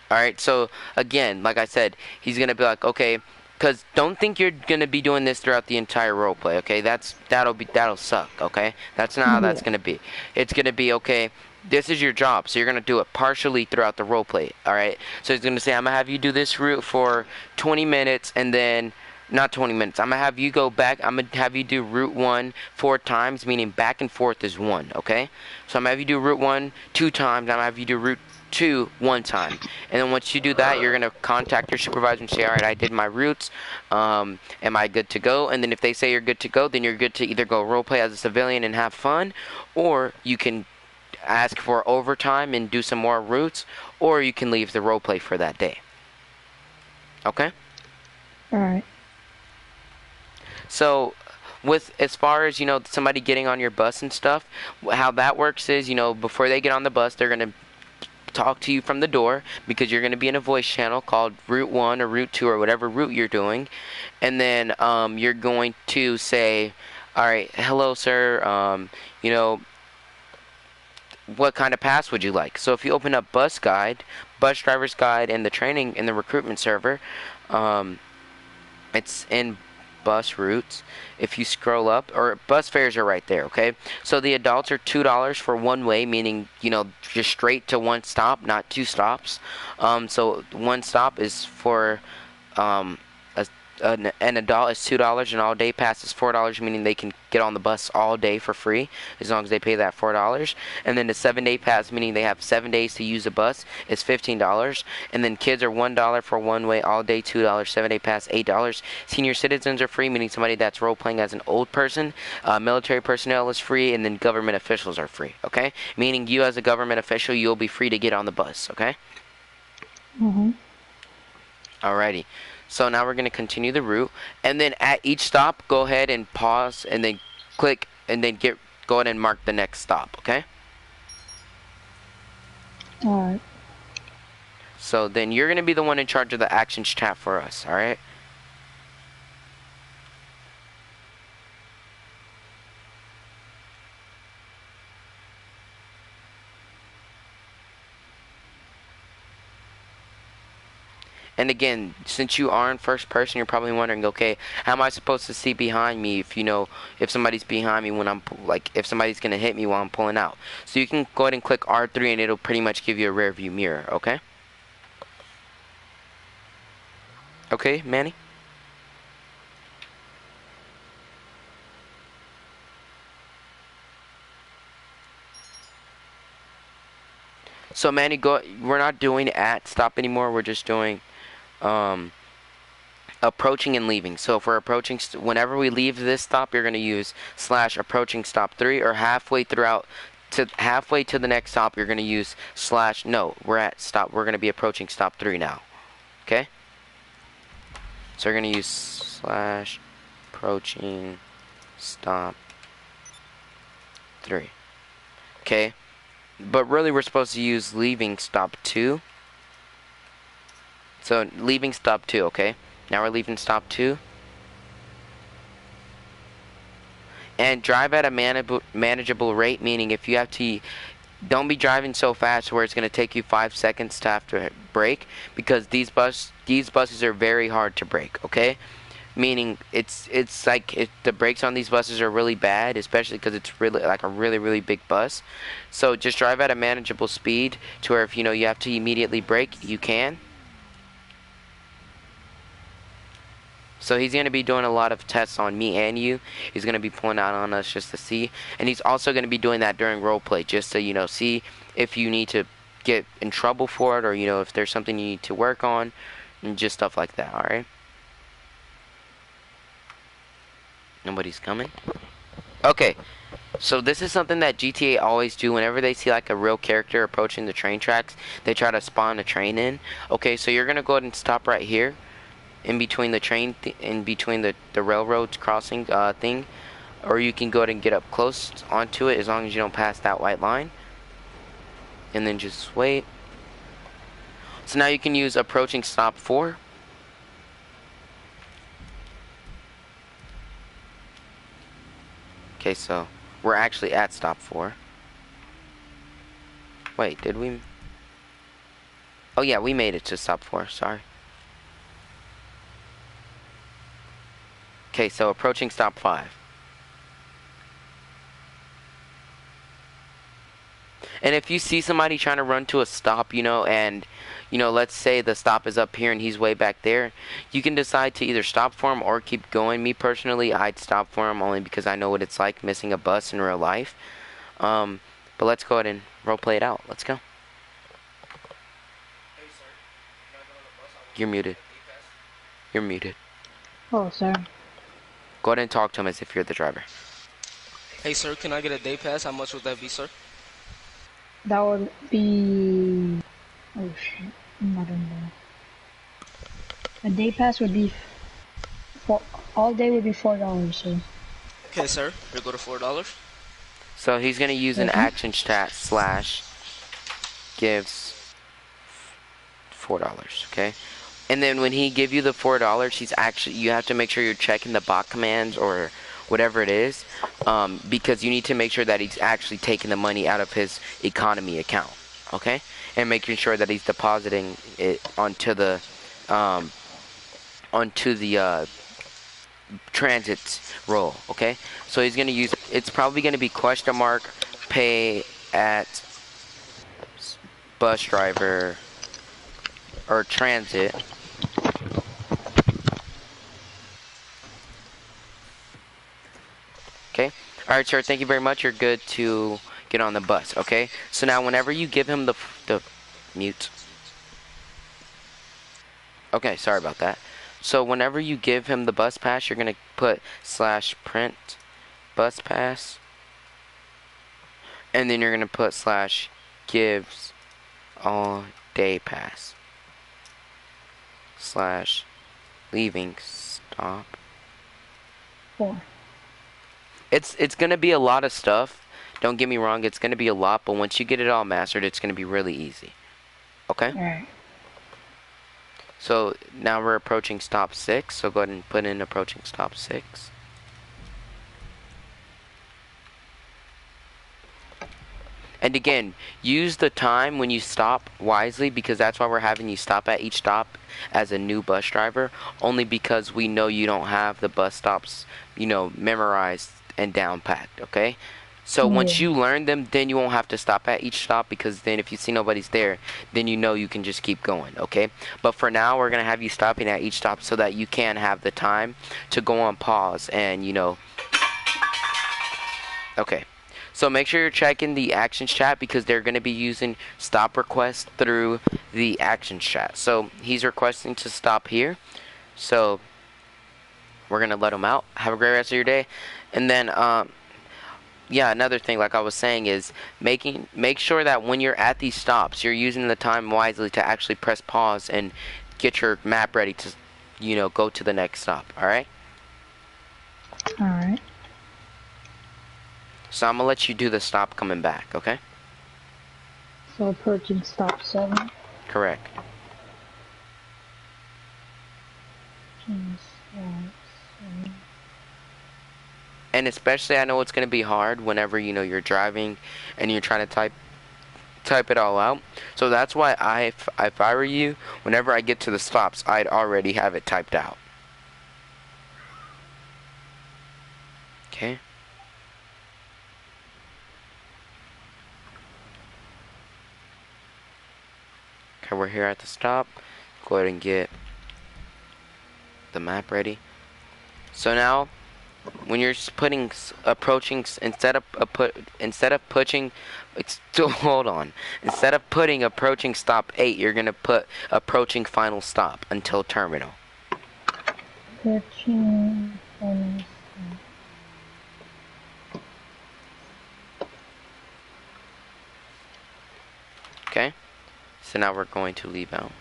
right, so again, like I said, he's going to be like, okay, because don't think you're gonna be doing this throughout the entire role play, okay? That'll suck, okay? That's not how that's gonna be. It's gonna be, okay, this is your job, so you're gonna do it partially throughout the role play, all right? So he's gonna say, I'm gonna have you do this route for 20 minutes, and then not 20 minutes. I'm gonna have you go back. I'm gonna have you do Route 1 4 times, meaning back and forth is 1, okay? So I'm gonna have you do Route 1 2 times. I'm gonna have you do Route 2 1 time, and then once you do that, you're gonna contact your supervisor and say, all right, I did my routes, am I good to go? And then if they say you're good to go, then you're good to either go role play as a civilian and have fun, or you can ask for overtime and do some more routes, or you can leave the role play for that day. Okay? All right. So with as far as, you know, somebody getting on your bus and stuff, how that works is, you know, before they get on the bus, they're gonna talk to you from the door, because you're going to be in a voice channel called Route 1 or Route 2 or whatever route you're doing, and then you're going to say, all right, hello sir, you know, what kind of pass would you like? So if you open up bus driver's guide, and the training in the recruitment server, it's in bus routes. If you scroll up, or bus fares are right there, okay? So the adults are $2 for one way, meaning, you know, just straight to one stop, not 2 stops. So one stop is for an adult is $2, and all day pass is $4, meaning they can get on the bus all day for free as long as they pay that $4. And then the 7-day pass, meaning they have 7 days to use the bus, is $15. And then kids are $1 for one way all day, $2, 7-day pass $8. Senior citizens are free, meaning somebody that's role playing as an old person. Military personnel is free, and then government officials are free. Okay, meaning you as a government official, you'll be free to get on the bus. Okay. Alrighty. So now we're going to continue the route, and then at each stop, go ahead and pause, and then click, and then go ahead and mark the next stop, okay? Alright. So then you're going to be the one in charge of the actions chat for us, alright? And again, since you are in first person, you're probably wondering, okay, how am I supposed to see behind me if, you know, if somebody's behind me when I'm, like, if somebody's going to hit me while I'm pulling out. So you can go ahead and click R3, and it'll pretty much give you a rear view mirror, okay? Okay, Manny? So Manny, we're not doing at stop anymore, we're just doing approaching and leaving. So if we're approaching, whenever we leave this stop, you're going to use slash approaching stop 3, or halfway to the next stop, you're going to use slash, no, we're going to be approaching stop 3 now. Okay? So we're going to use slash approaching stop 3. Okay? But really we're supposed to use leaving stop 2. So leaving stop 2, okay? Now we're leaving stop 2. And drive at a manageable rate, meaning if you have to, don't be driving so fast where it's going to take you 5 seconds to have to brake, because these buses are very hard to brake, okay? Meaning it's like the brakes on these buses are really bad, especially because it's really like a really big bus. So just drive at a manageable speed to where if you know you have to immediately brake, you can. So he's going to be doing a lot of tests on me and you. He's going to be pulling out on us just to see. And he's also going to be doing that during roleplay, just to, you know, see if you need to get in trouble for it, or, you know, if there's something you need to work on, and just stuff like that, alright? Nobody's coming? Okay, so this is something that GTA always do. Whenever they see like a real character approaching the train tracks, they try to spawn a train in. Okay, so you're going to go ahead and stop right here. In between the train, in between the railroad crossing thing, or you can go ahead and get up close onto it as long as you don't pass that white line, and then just wait. So now you can use approaching stop 4. Okay, so we're actually at stop 4. Wait, did we? Oh yeah, we made it to stop 4, sorry. Okay, so approaching stop 5. And if you see somebody trying to run to a stop, you know, and, you know, let's say the stop is up here and he's way back there, you can decide to either stop for him or keep going. Me personally, I'd stop for him only because I know what it's like missing a bus in real life. But let's go ahead and roleplay it out. Let's go. You're muted. You're muted. Oh, sir. Go ahead and talk to him as if you're the driver. Hey, sir, can I get a day pass? How much would that be, sir? That would be... Oh, shit. I'm not in there. A day pass would be... All day would be $4, sir. Okay, sir. Here go to $4. So he's going to use an action chat slash gives $4, okay? And then when he give you the $4, he's actually, you have to make sure you're checking the bot commands or whatever it is, because you need to make sure that he's actually taking the money out of his economy account, okay? And making sure that he's depositing it onto the transit roll, okay? So he's gonna use, it's probably gonna be question mark pay at bus driver or transit. Okay. Alright, sir. Thank you very much. You're good to get on the bus. Okay. So now whenever you give him the mute. Okay. Sorry about that. So whenever you give him the bus pass, you're going to put slash print bus pass. And then you're going to put slash gives all day pass. Slash leaving stop 4. It's gonna be a lot of stuff. Don't get me wrong, it's gonna be a lot, but once you get it all mastered, it's gonna be really easy. Okay? Alright. So now we're approaching stop 6, so go ahead and put in approaching stop 6. And again, use the time when you stop wisely, because that's why we're having you stop at each stop as a new bus driver, only because we know you don't have the bus stops, you know, memorized and down packed, okay? So once you learn them, then you won't have to stop at each stop, because then if you see nobody's there, then you know you can just keep going, okay? But for now, we're going to have you stopping at each stop so that you can have the time to go on pause and, you know, okay. So make sure you're checking the actions chat, because they're going to be using stop requests through the actions chat. So he's requesting to stop here. So we're gonna let them out. Have a great rest of your day. And then yeah, another thing, like I was saying, is make sure that when you're at these stops, you're using the time wisely to actually press pause and get your map ready to, you know, go to the next stop. All right. Alright. So I'm gonna let you do the stop coming back. Okay. So approaching stop 7. Correct. And especially, I know it's gonna be hard whenever, you know, you're driving and you're trying to type it all out. So that's why if I were you, whenever I get to the stops, I'd already have it typed out. Okay. Okay, we're here at the stop. Go ahead and get the map ready. So now, when you're approaching, instead of putting, hold on. Instead of putting approaching stop 8, you're gonna put approaching final stop until terminal. Approaching final stop. Okay. So now we're going to leave out.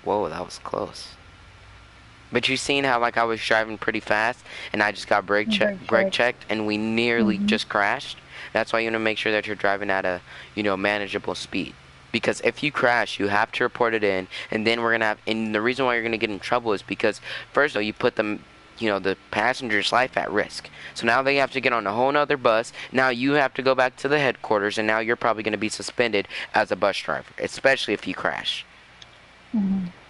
Whoa, that was close. But you seen how, like, I was driving pretty fast and I just got brake checked and we nearly just crashed? That's why you want to make sure that you're driving at a, you know, manageable speed. Because if you crash, you have to report it in, and then we're going to have, and the reason why you're going to get in trouble is because, first of all, you put them, you know, the passenger's life at risk. So now they have to get on a whole nother bus. Now you have to go back to the headquarters, and now you're probably going to be suspended as a bus driver, especially if you crash.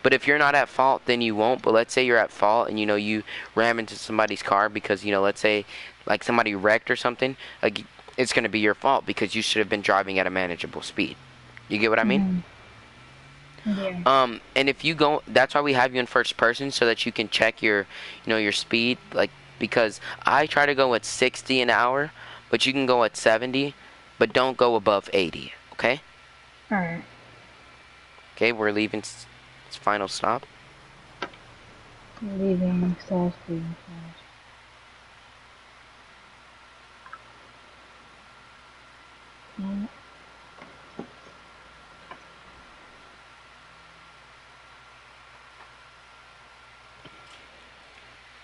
But if you're not at fault, then you won't. But let's say you're at fault and, you know, you ram into somebody's car because, you know, let's say, like, somebody wrecked or something, like, it's going to be your fault because you should have been driving at a manageable speed. You get what I mean? Yeah. And if you go, that's why we have you in first person, so that you can check your, you know, your speed, like, because I try to go at 60 an hour, but you can go at 70, but don't go above 80, okay? Alright. Okay, we're leaving final stop. Leaving South Street.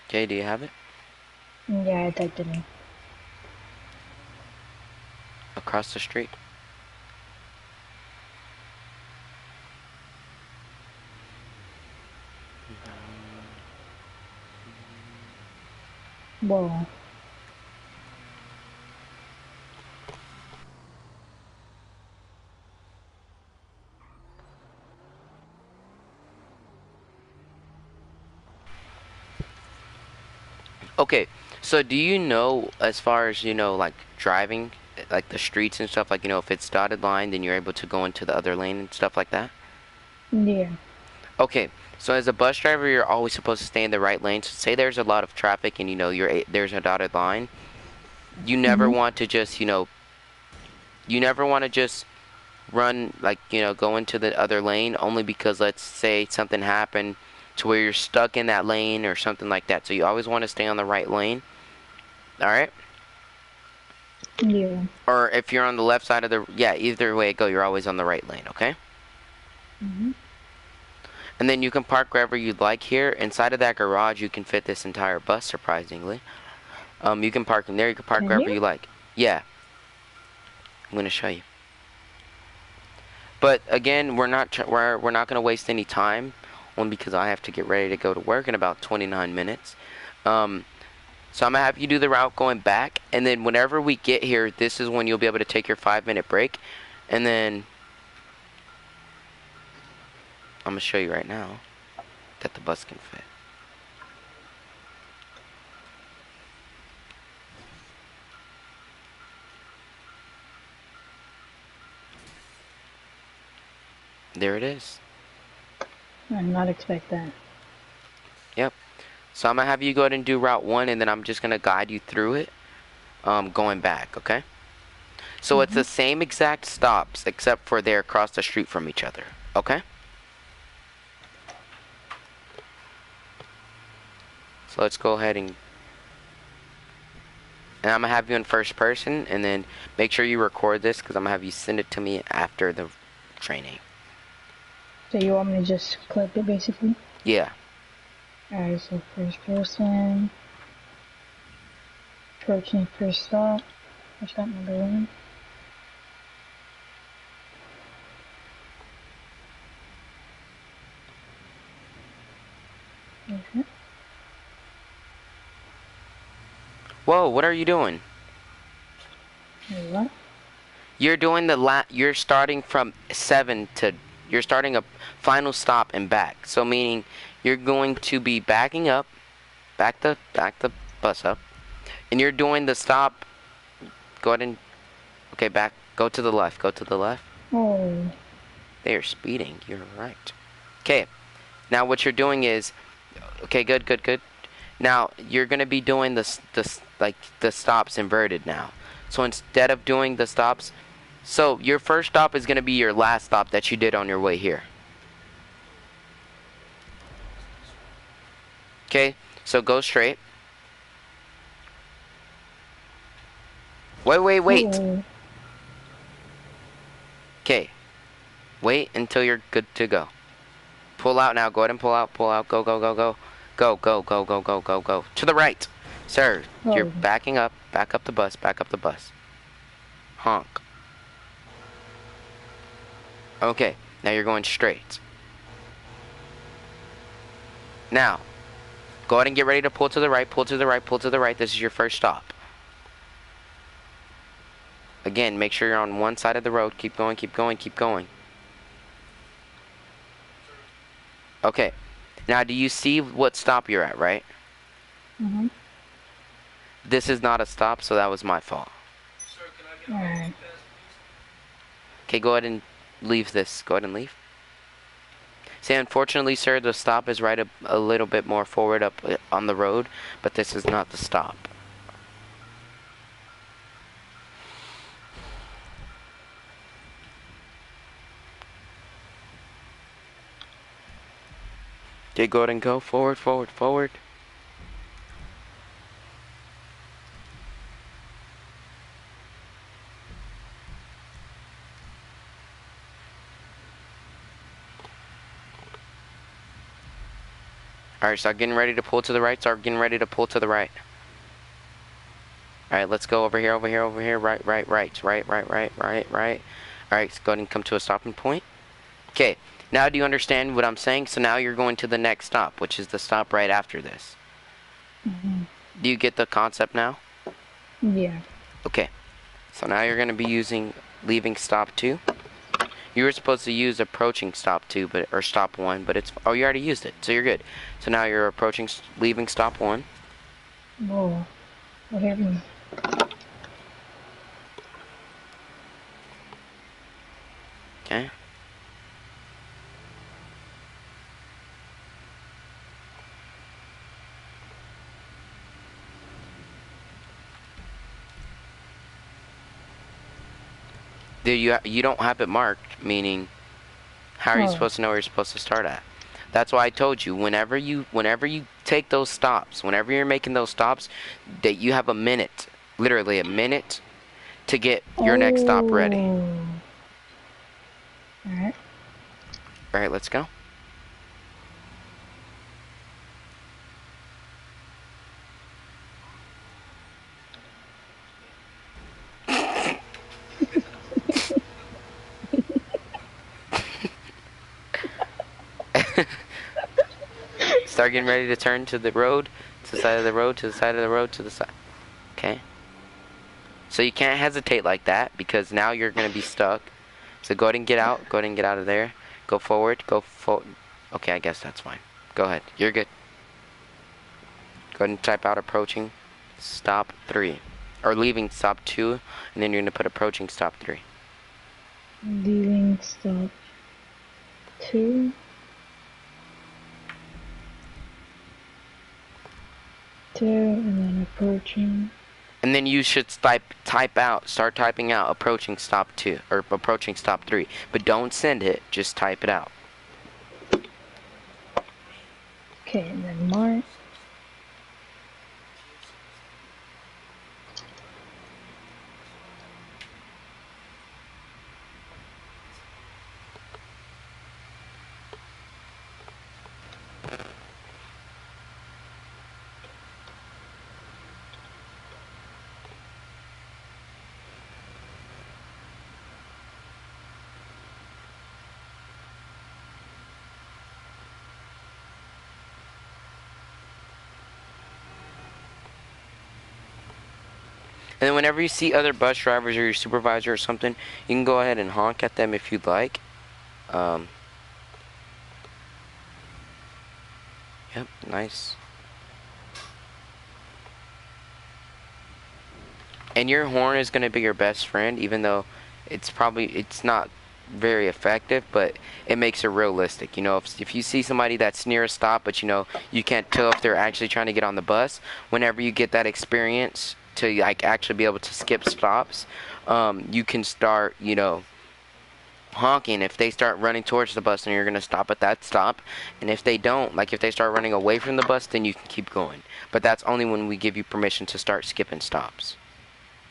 Okay, do you have it? Yeah, I typed it in. Across the street. Whoa. Okay, so do you know, as far as, you know, like, driving, like, the streets and stuff, like, you know, if it's dotted line, then you're able to go into the other lane and stuff like that? Yeah. Okay, so as a bus driver, you're always supposed to stay in the right lane. So say there's a lot of traffic and, you know, there's a dotted line. You never want to just, you know, you never want to just run, like, you know, go into the other lane, only because, let's say, something happened to where you're stuck in that lane or something like that. So you always want to stay on the right lane. Alright? Yeah. Or if you're on the left side of the, yeah, either way it go, you're always on the right lane, okay? And then you can park wherever you'd like here. Inside of that garage, you can fit this entire bus, surprisingly. You can park in there, you can park wherever you like. Yeah. I'm going to show you. But again, we're not going to waste any time, only because I have to get ready to go to work in about 29 minutes. So I'm going to have you do the route going back, and then whenever we get here, this is when you'll be able to take your 5-minute break, and then I'm going to show you right now that the bus can fit. There it is. I did not expect that. Yep. So I'm going to have you go ahead and do Route 1, and then I'm just going to guide you through it, going back, okay? So it's the same exact stops, except for they're across the street from each other. Okay? So let's go ahead and I'm gonna have you in first person, and then make sure you record this, because I'm gonna have you send it to me after the training. So you want me to just click it, basically? Yeah. Alright, so first person. Approaching first stop. First stop number 1. Okay. Whoa, what are you doing? Wait, what? You're doing you're starting from 7 to, you're starting a final stop and back. So meaning you're going to be backing up, back the bus up, and you're doing the stop. Go ahead and, okay, back, go to the left, go to the left. Oh. They are speeding, you're right. Okay, now what you're doing is, okay, good. Now you're gonna be doing the stops inverted now. So instead of doing the stops, so your first stop is gonna be your last stop that you did on your way here. Okay, so go straight. Wait. Oh. Okay, wait until you're good to go. Pull out now, go ahead and pull out, go. Go. To the right. Sir, you're backing up, back up the bus. Honk. Okay, now you're going straight. Now, go ahead and get ready to pull to the right, pull to the right. This is your first stop. Again, make sure you're on one side of the road. Keep going. Okay. Now, do you see what stop you're at, right? Mm-hmm. This is not a stop, so that was my fault. Sir, can I get Alright. Okay, go ahead and leave this. Go ahead and leave. See, unfortunately, sir, the stop is right a little bit more forward up on the road, but this is not the stop. Okay, go ahead and go forward. Alright, start getting ready to pull to the right. Alright, let's go over here. Right. Alright, so go ahead and come to a stopping point. Okay, now do you understand what I'm saying? So now you're going to the next stop, which is the stop right after this. Mm-hmm. Do you get the concept now? Yeah. Okay, so now you're going to be leaving stop 2. You were supposed to use approaching stop 2, or stop 1, but it's, oh, you already used it, so you're good. So now you're leaving stop 1. Whoa. What happened? Okay. You don't have it marked, meaning how are you supposed to know where you're supposed to start at? That's why I told you, whenever you take those stops, whenever you're making those stops, that you have a minute, literally a minute, to get your next stop ready. Alright. Alright, let's go. Start getting ready to turn to the road, to the side of the road, to the side of the road, to the side. Okay? So you can't hesitate like that, because now you're going to be stuck. So go ahead and get out. Go ahead and get out of there. Go forward. Okay, I guess that's fine. Go ahead. You're good. Go ahead and type out approaching stop 3. Or leaving stop 2, and then you're going to put approaching stop 3. Leaving stop 2. 2, and then approaching And then you should start typing out approaching stop 2 or approaching stop 3. But don't send it, just type it out. Okay, and then mark. And then whenever you see other bus drivers or your supervisor or something, you can go ahead and honk at them if you'd like. Yep, nice. And your horn is going to be your best friend, even though it's not very effective, but it makes it realistic. You know, if you see somebody that's near a stop, but you know, you can't tell if they're actually trying to get on the bus, whenever you get that experience to like actually be able to skip stops, you can start, you know, honking. If they start running towards the bus, then you're going to stop at that stop. And if they don't, like if they start running away from the bus, then you can keep going. But that's only when we give you permission to start skipping stops.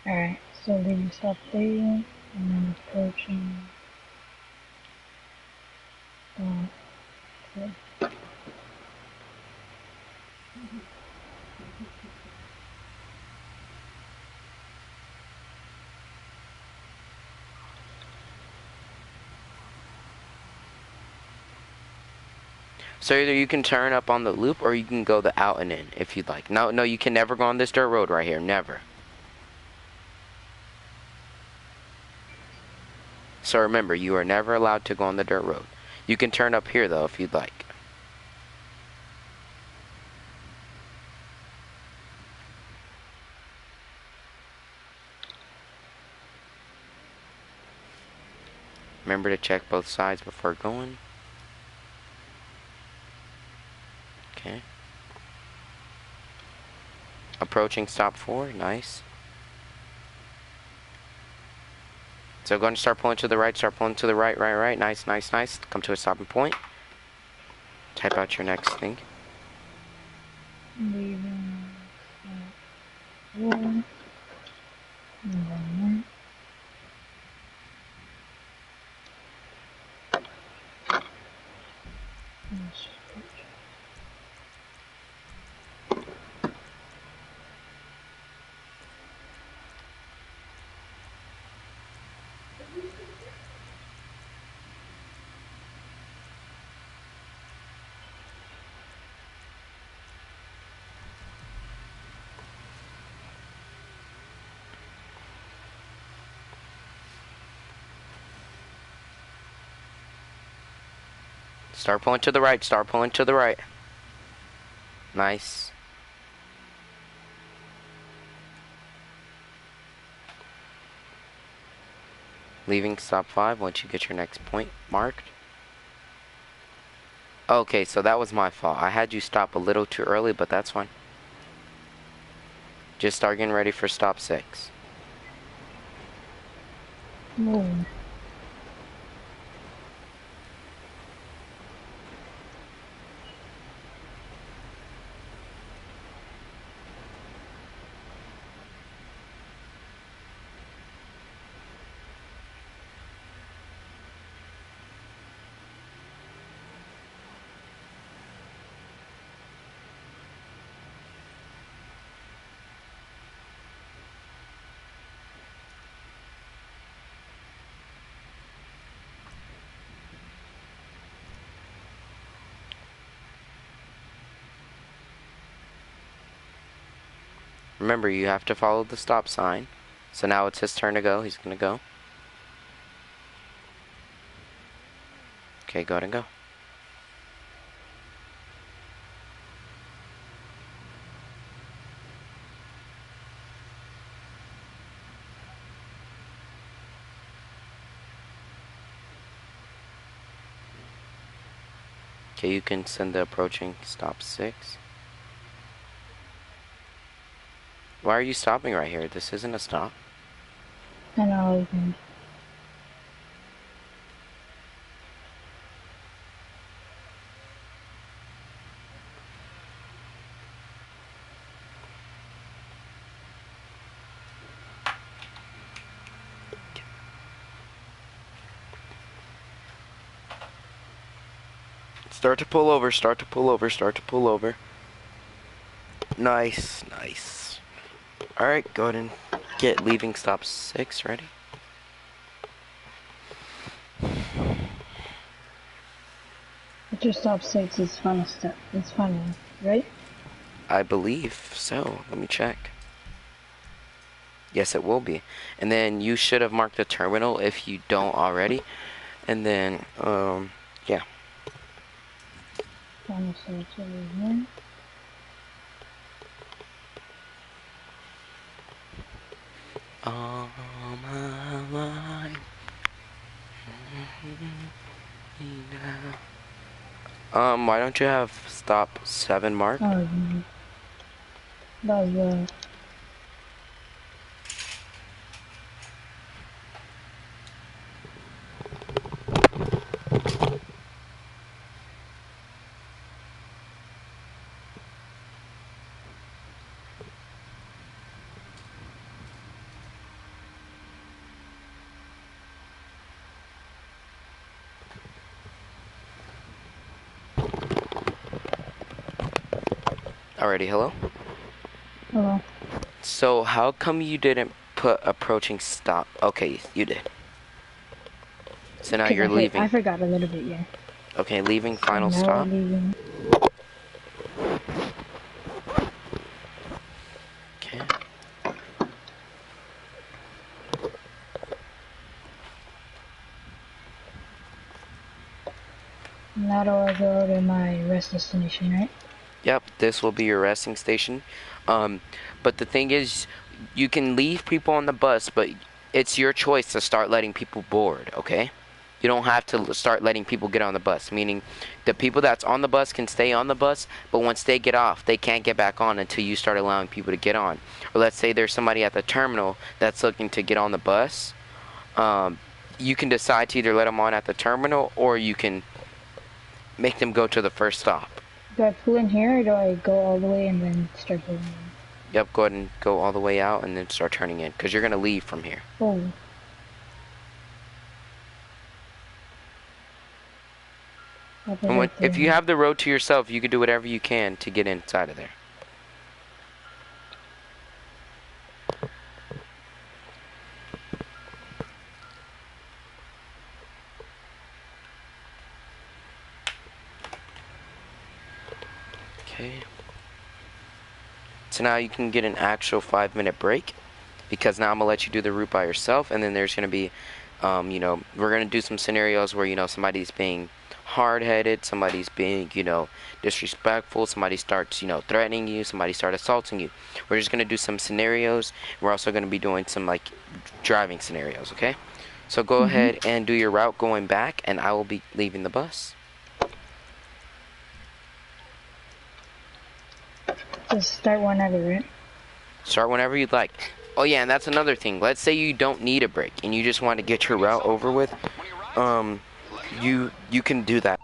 Alright, so leaving stop 3 and then approaching. Okay. So either you can turn up on the loop or you can go the out and in if you'd like. No, you can never go on this dirt road right here. Never. So remember, you are never allowed to go on the dirt road. You can turn up here though if you'd like. Remember to check both sides before going. Okay. Approaching stop 4, nice. So go ahead and start pulling to the right, right, nice. Come to a stopping point. Type out your next thing. Leaving stop 4 and then Start pulling to the right, Nice. Leaving stop 5 once you get your next point marked. Okay, so that was my fault. I had you stop a little too early, but that's fine. Just start getting ready for stop 6. Whoa. Remember, you have to follow the stop sign. So now it's his turn to go. He's going to go. Okay, go ahead and go. Okay, you can send the approaching stop 6. Why are you stopping right here? This isn't a stop. I know. Okay. Start to pull over, start to pull over, start to pull over. Nice, nice. Alright, go ahead and get leaving stop 6 ready. But your stop 6 is final step. It's final, right? I believe so. Let me check. Yes, it will be. And then you should have marked the terminal if you don't already. And then, yeah. Final step over here. All my life. Why don't you have stop 7 marked? Oh, that was Alrighty, hello? hello. So, how come you didn't put approaching stop? Okay, you did. So now you're leaving. I forgot a little bit, yeah. Okay, leaving final Now stop. I'm leaving. Okay. Now do I go to my rest destination, right? Yep, this will be your resting station. But the thing is, you can leave people on the bus, but it's your choice to start letting people board, okay? You don't have to start letting people get on the bus, meaning the people that's on the bus can stay on the bus, but once they get off, they can't get back on until you start allowing people to get on. Or let's say there's somebody at the terminal that's looking to get on the bus. You can decide to either let them on at the terminal, or you can make them go to the first stop. Do I pull in here, or do I go all the way and then start pulling in? Yep, go ahead and go all the way out and then start turning in, because you're going to leave from here. Oh. And if you have the road to yourself, you can do whatever you can to get inside of there. Okay. So now you can get an actual 5-minute break, because now I'm going to let you do the route by yourself, and then there's going to be, you know, we're going to do some scenarios where, you know, somebody's being hard-headed, somebody's being, you know, disrespectful, somebody starts, you know, threatening you, somebody starts assaulting you. We're just going to do some scenarios. We're also going to be doing some, like, driving scenarios, okay? So go ahead and do your route going back, and I will be leaving the bus. Just start whenever, right? Start whenever you'd like. Oh yeah, and that's another thing. Let's say you don't need a break and you just want to get your route over with. You can do that.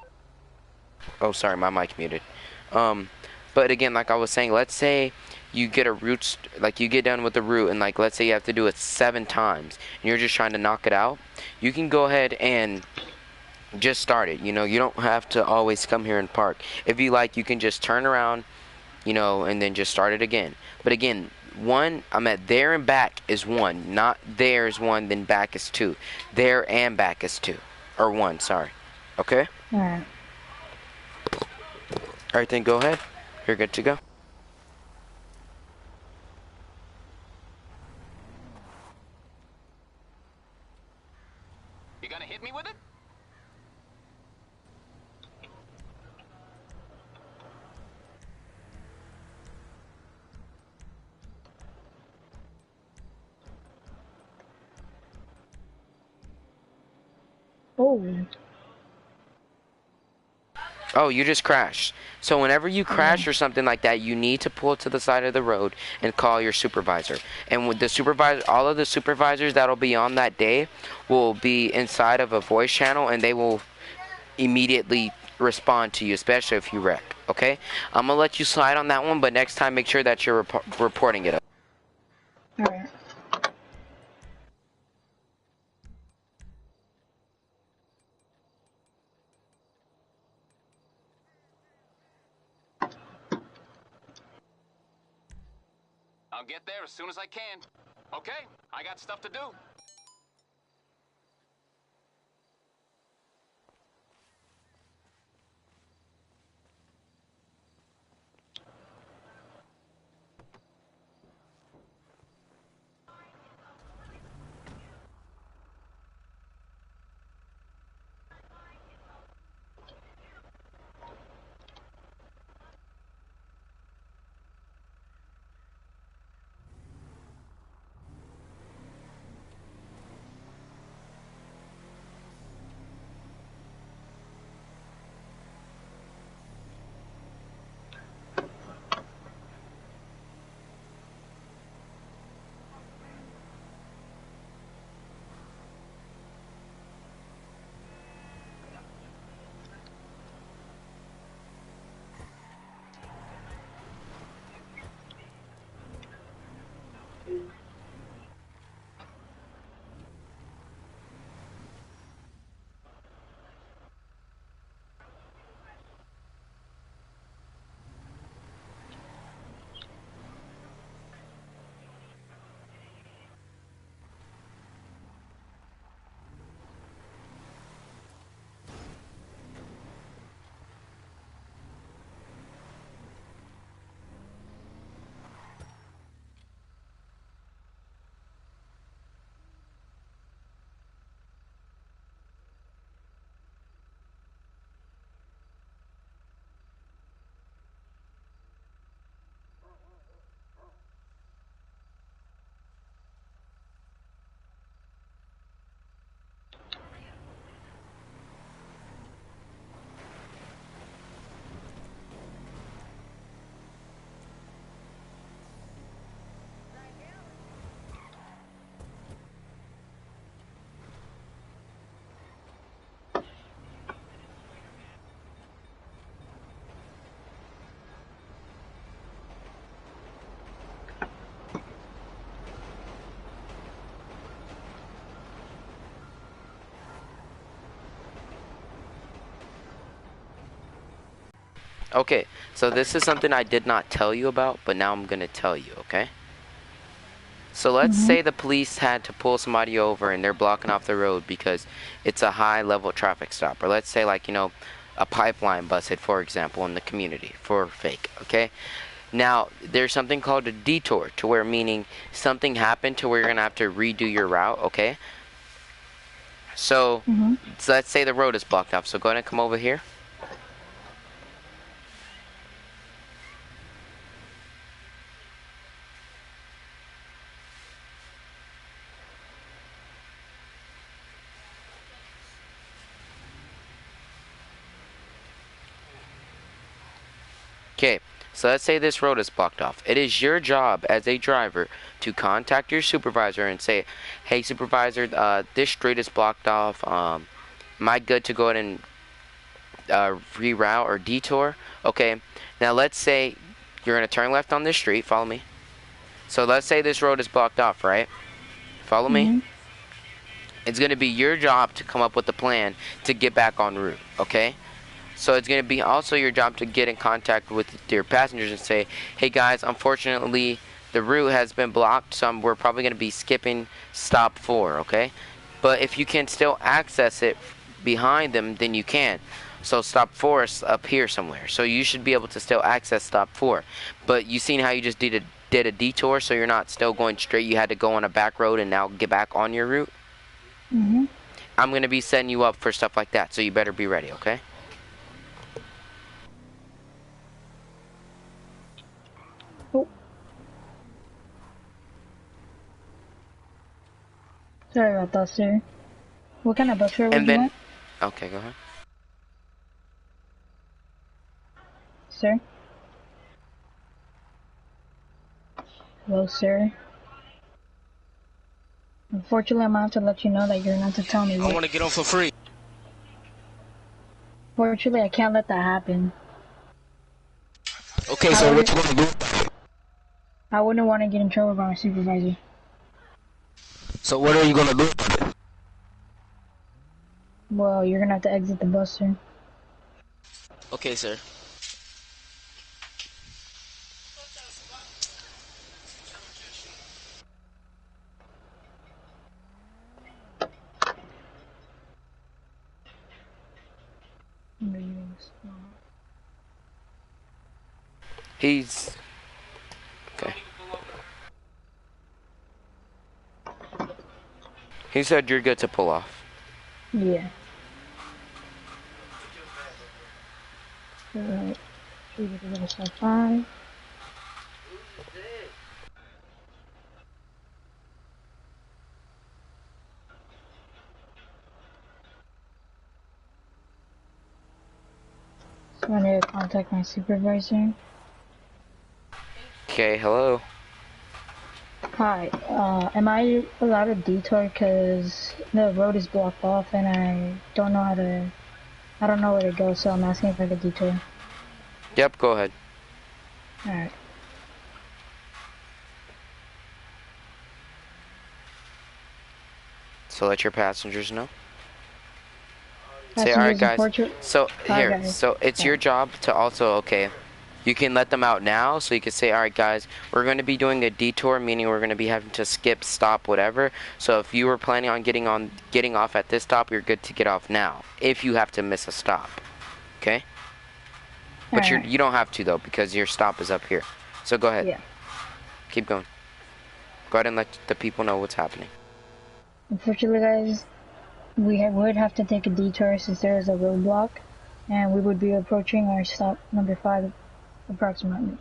Oh, sorry, my mic muted. But again, like I was saying, let's say you get a route, like you get done with the route, and like let's say you have to do it 7 times, and you're just trying to knock it out. You can go ahead and just start it. You know, you don't have to always come here and park. If you like, you can just turn around, you know, and then just start it again. But again, I'm at there and back is 1, not there is 1, then back is 2. There and back is 2, or 1, sorry. Okay? Alright. Alright, then go ahead. You're good to go. You gonna hit me with it? Oh. Oh, you just crashed. So whenever you crash Yeah. or something like that, you need to pull to the side of the road and call your supervisor. And with the supervisor, all of the supervisors that'll be on that day will be inside of a voice channel, and they will immediately respond to you, especially if you wreck. Okay? I'm gonna let you slide on that one, but next time make sure that you're reporting it. Alright. I'll get there as soon as I can. Okay, I got stuff to do. Okay, so this is something I did not tell you about, but now I'm gonna tell you, okay? So let's say the police had to pull somebody over and they're blocking off the road because it's a high level traffic stop. Or let's say, like, you know, a pipeline busted, for example, in the community for fake, okay? Now, there's something called a detour, to where meaning something happened to where you're gonna have to redo your route, okay? So, so let's say the road is blocked off. So go ahead and come over here. Okay, so let's say this road is blocked off. It is your job as a driver to contact your supervisor and say, hey supervisor, this street is blocked off. Am I good to go ahead and reroute or detour? Okay, now let's say you're going to turn left on this street. Follow me. So let's say this road is blocked off, right? Follow me. It's going to be your job to come up with a plan to get back en route, okay? So it's going to be also your job to get in contact with your passengers and say, hey guys, unfortunately the route has been blocked, so we're probably going to be skipping stop 4, okay? But if you can still access it behind them, then you can. So stop 4 is up here somewhere. So you should be able to still access stop 4. But you seen how you just did a detour, so you're not still going straight. You had to go on a back road and now get back on your route? I'm going to be setting you up for stuff like that, so you better be ready, okay? Sorry about that, sir. What kind of bus fare would And you then, want? okay, go ahead. Sir? Hello, sir? Unfortunately, I'm going to have to let you know that you're not to tell me I what. want to get on for free. Fortunately, I can't let that happen. Okay, so what you gonna do? I wouldn't want to get in trouble by my supervisor. So what are you gonna do about it? Well, you're gonna have to exit the bus, sir. Okay, sir. He's okay. He said you're good to pull off. Yeah. Alright. Should we get a 5? So I need to contact my supervisor. Okay, hello. Hi, am I allowed to detour because the road is blocked off and I don't know where to go, so I'm asking if I could detour. Yep, go ahead. Alright. So let your passengers know. Say, alright guys, so here, so it's your job to also, okay, you can let them out now, so you can say, alright guys, we're going to be doing a detour, meaning we're going to be having to skip, stop, whatever. So if you were planning on getting off at this stop, you're good to get off now, if you have to miss a stop, okay? But you don't have to though, because your stop is up here. So go ahead. Yeah. Keep going. Go ahead and let the people know what's happening. Unfortunately, guys, we would have to take a detour since there is a roadblock, and we would be approaching our stop number 5 approximately.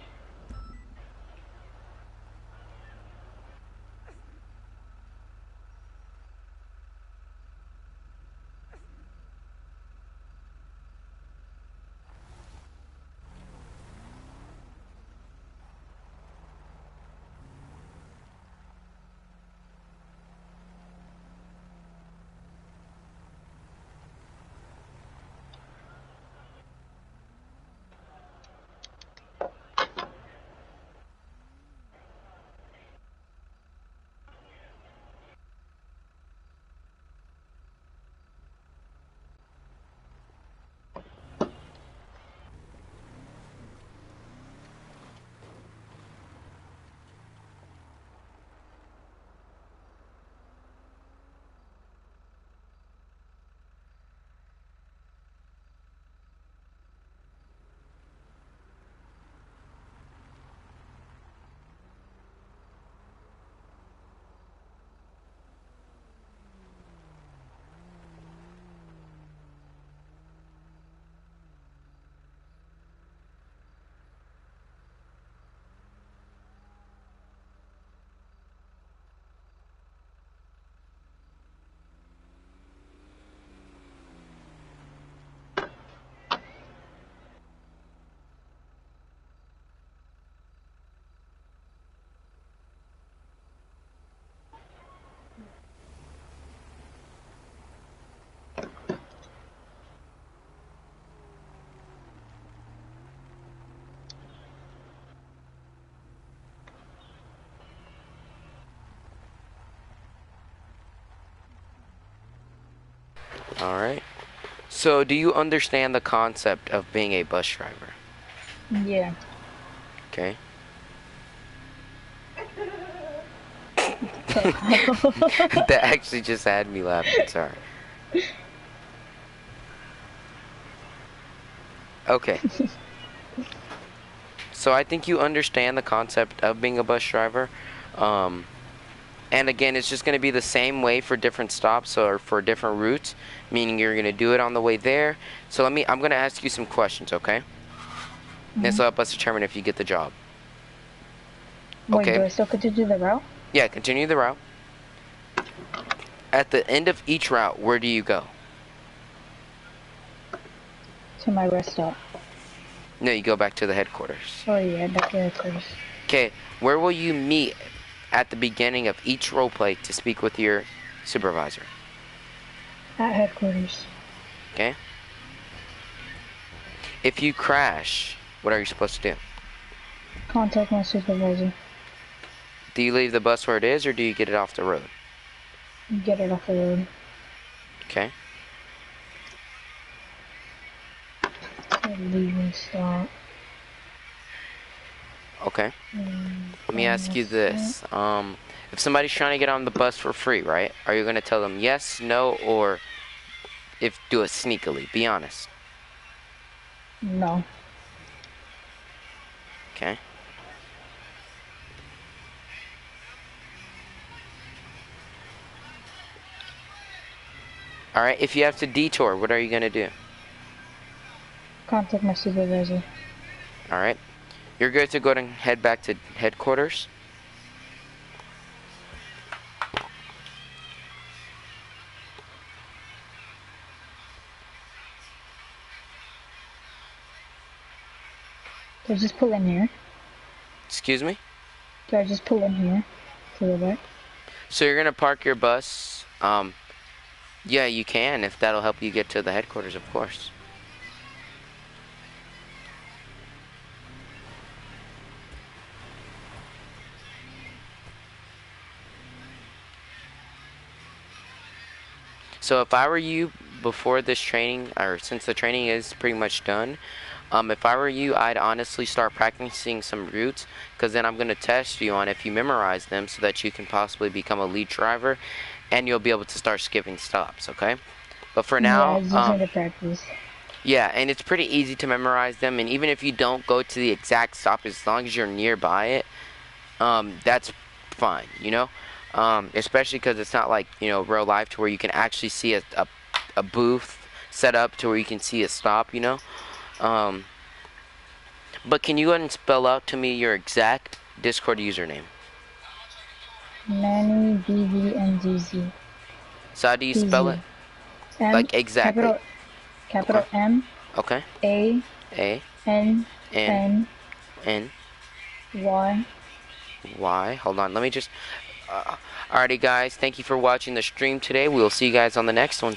Alright. So do you understand the concept of being a bus driver? Yeah. Okay. That actually just had me laughing, sorry. Okay. So I think you understand the concept of being a bus driver. And again, it's just going to be the same way for different stops or for different routes, meaning you're going to do it on the way there. So I'm going to ask you some questions, okay? This will help us determine if you get the job. Wait, Okay? do I still continue the route? Yeah, continue the route. At the end of each route, where do you go? To my rest stop. No, you go back to the headquarters. Oh yeah, back to headquarters. Okay, where will you meet at the beginning of each roleplay to speak with your supervisor? At headquarters. Okay? If you crash, what are you supposed to do? Contact my supervisor. Do you leave the bus where it is, or do you get it off the road? Get it off the road. Okay. Leaving stop. Okay. Let me ask you this. If somebody's trying to get on the bus for free, right? Are you going to tell them yes, no, or if do it sneakily? Be honest. No. Okay. Alright, if you have to detour, what are you going to do? Contact my supervisor. Alright. You're good to go and head back to headquarters. Do I just pull in here? Excuse me? Do I just pull in here to the back? So you're going to park your bus. Yeah, you can if that'll help you get to the headquarters, of course. So if I were you, before this training, or since the training is pretty much done, if I were you, I'd honestly start practicing some routes, because then I'm going to test you on if you memorize them so that you can possibly become a lead driver, and you'll be able to start skipping stops, okay? But for now, yeah, I just need to practice. yeah, and it's pretty easy to memorize them, and even if you don't go to the exact stop, as long as you're nearby it, that's fine, you know? Especially because it's not like, you know, real life to where you can actually see a booth set up to where you can see a stop, you know? But can you go ahead and spell out to me your exact Discord username? Manny DVNGZ. So how do you spell it? M, Like exactly. Capital Okay. M. Okay. A. A. N. N. N. N. Y. Y. Hold on. Let me just... alrighty, guys. Thank you for watching the stream today. We'll see you guys on the next one.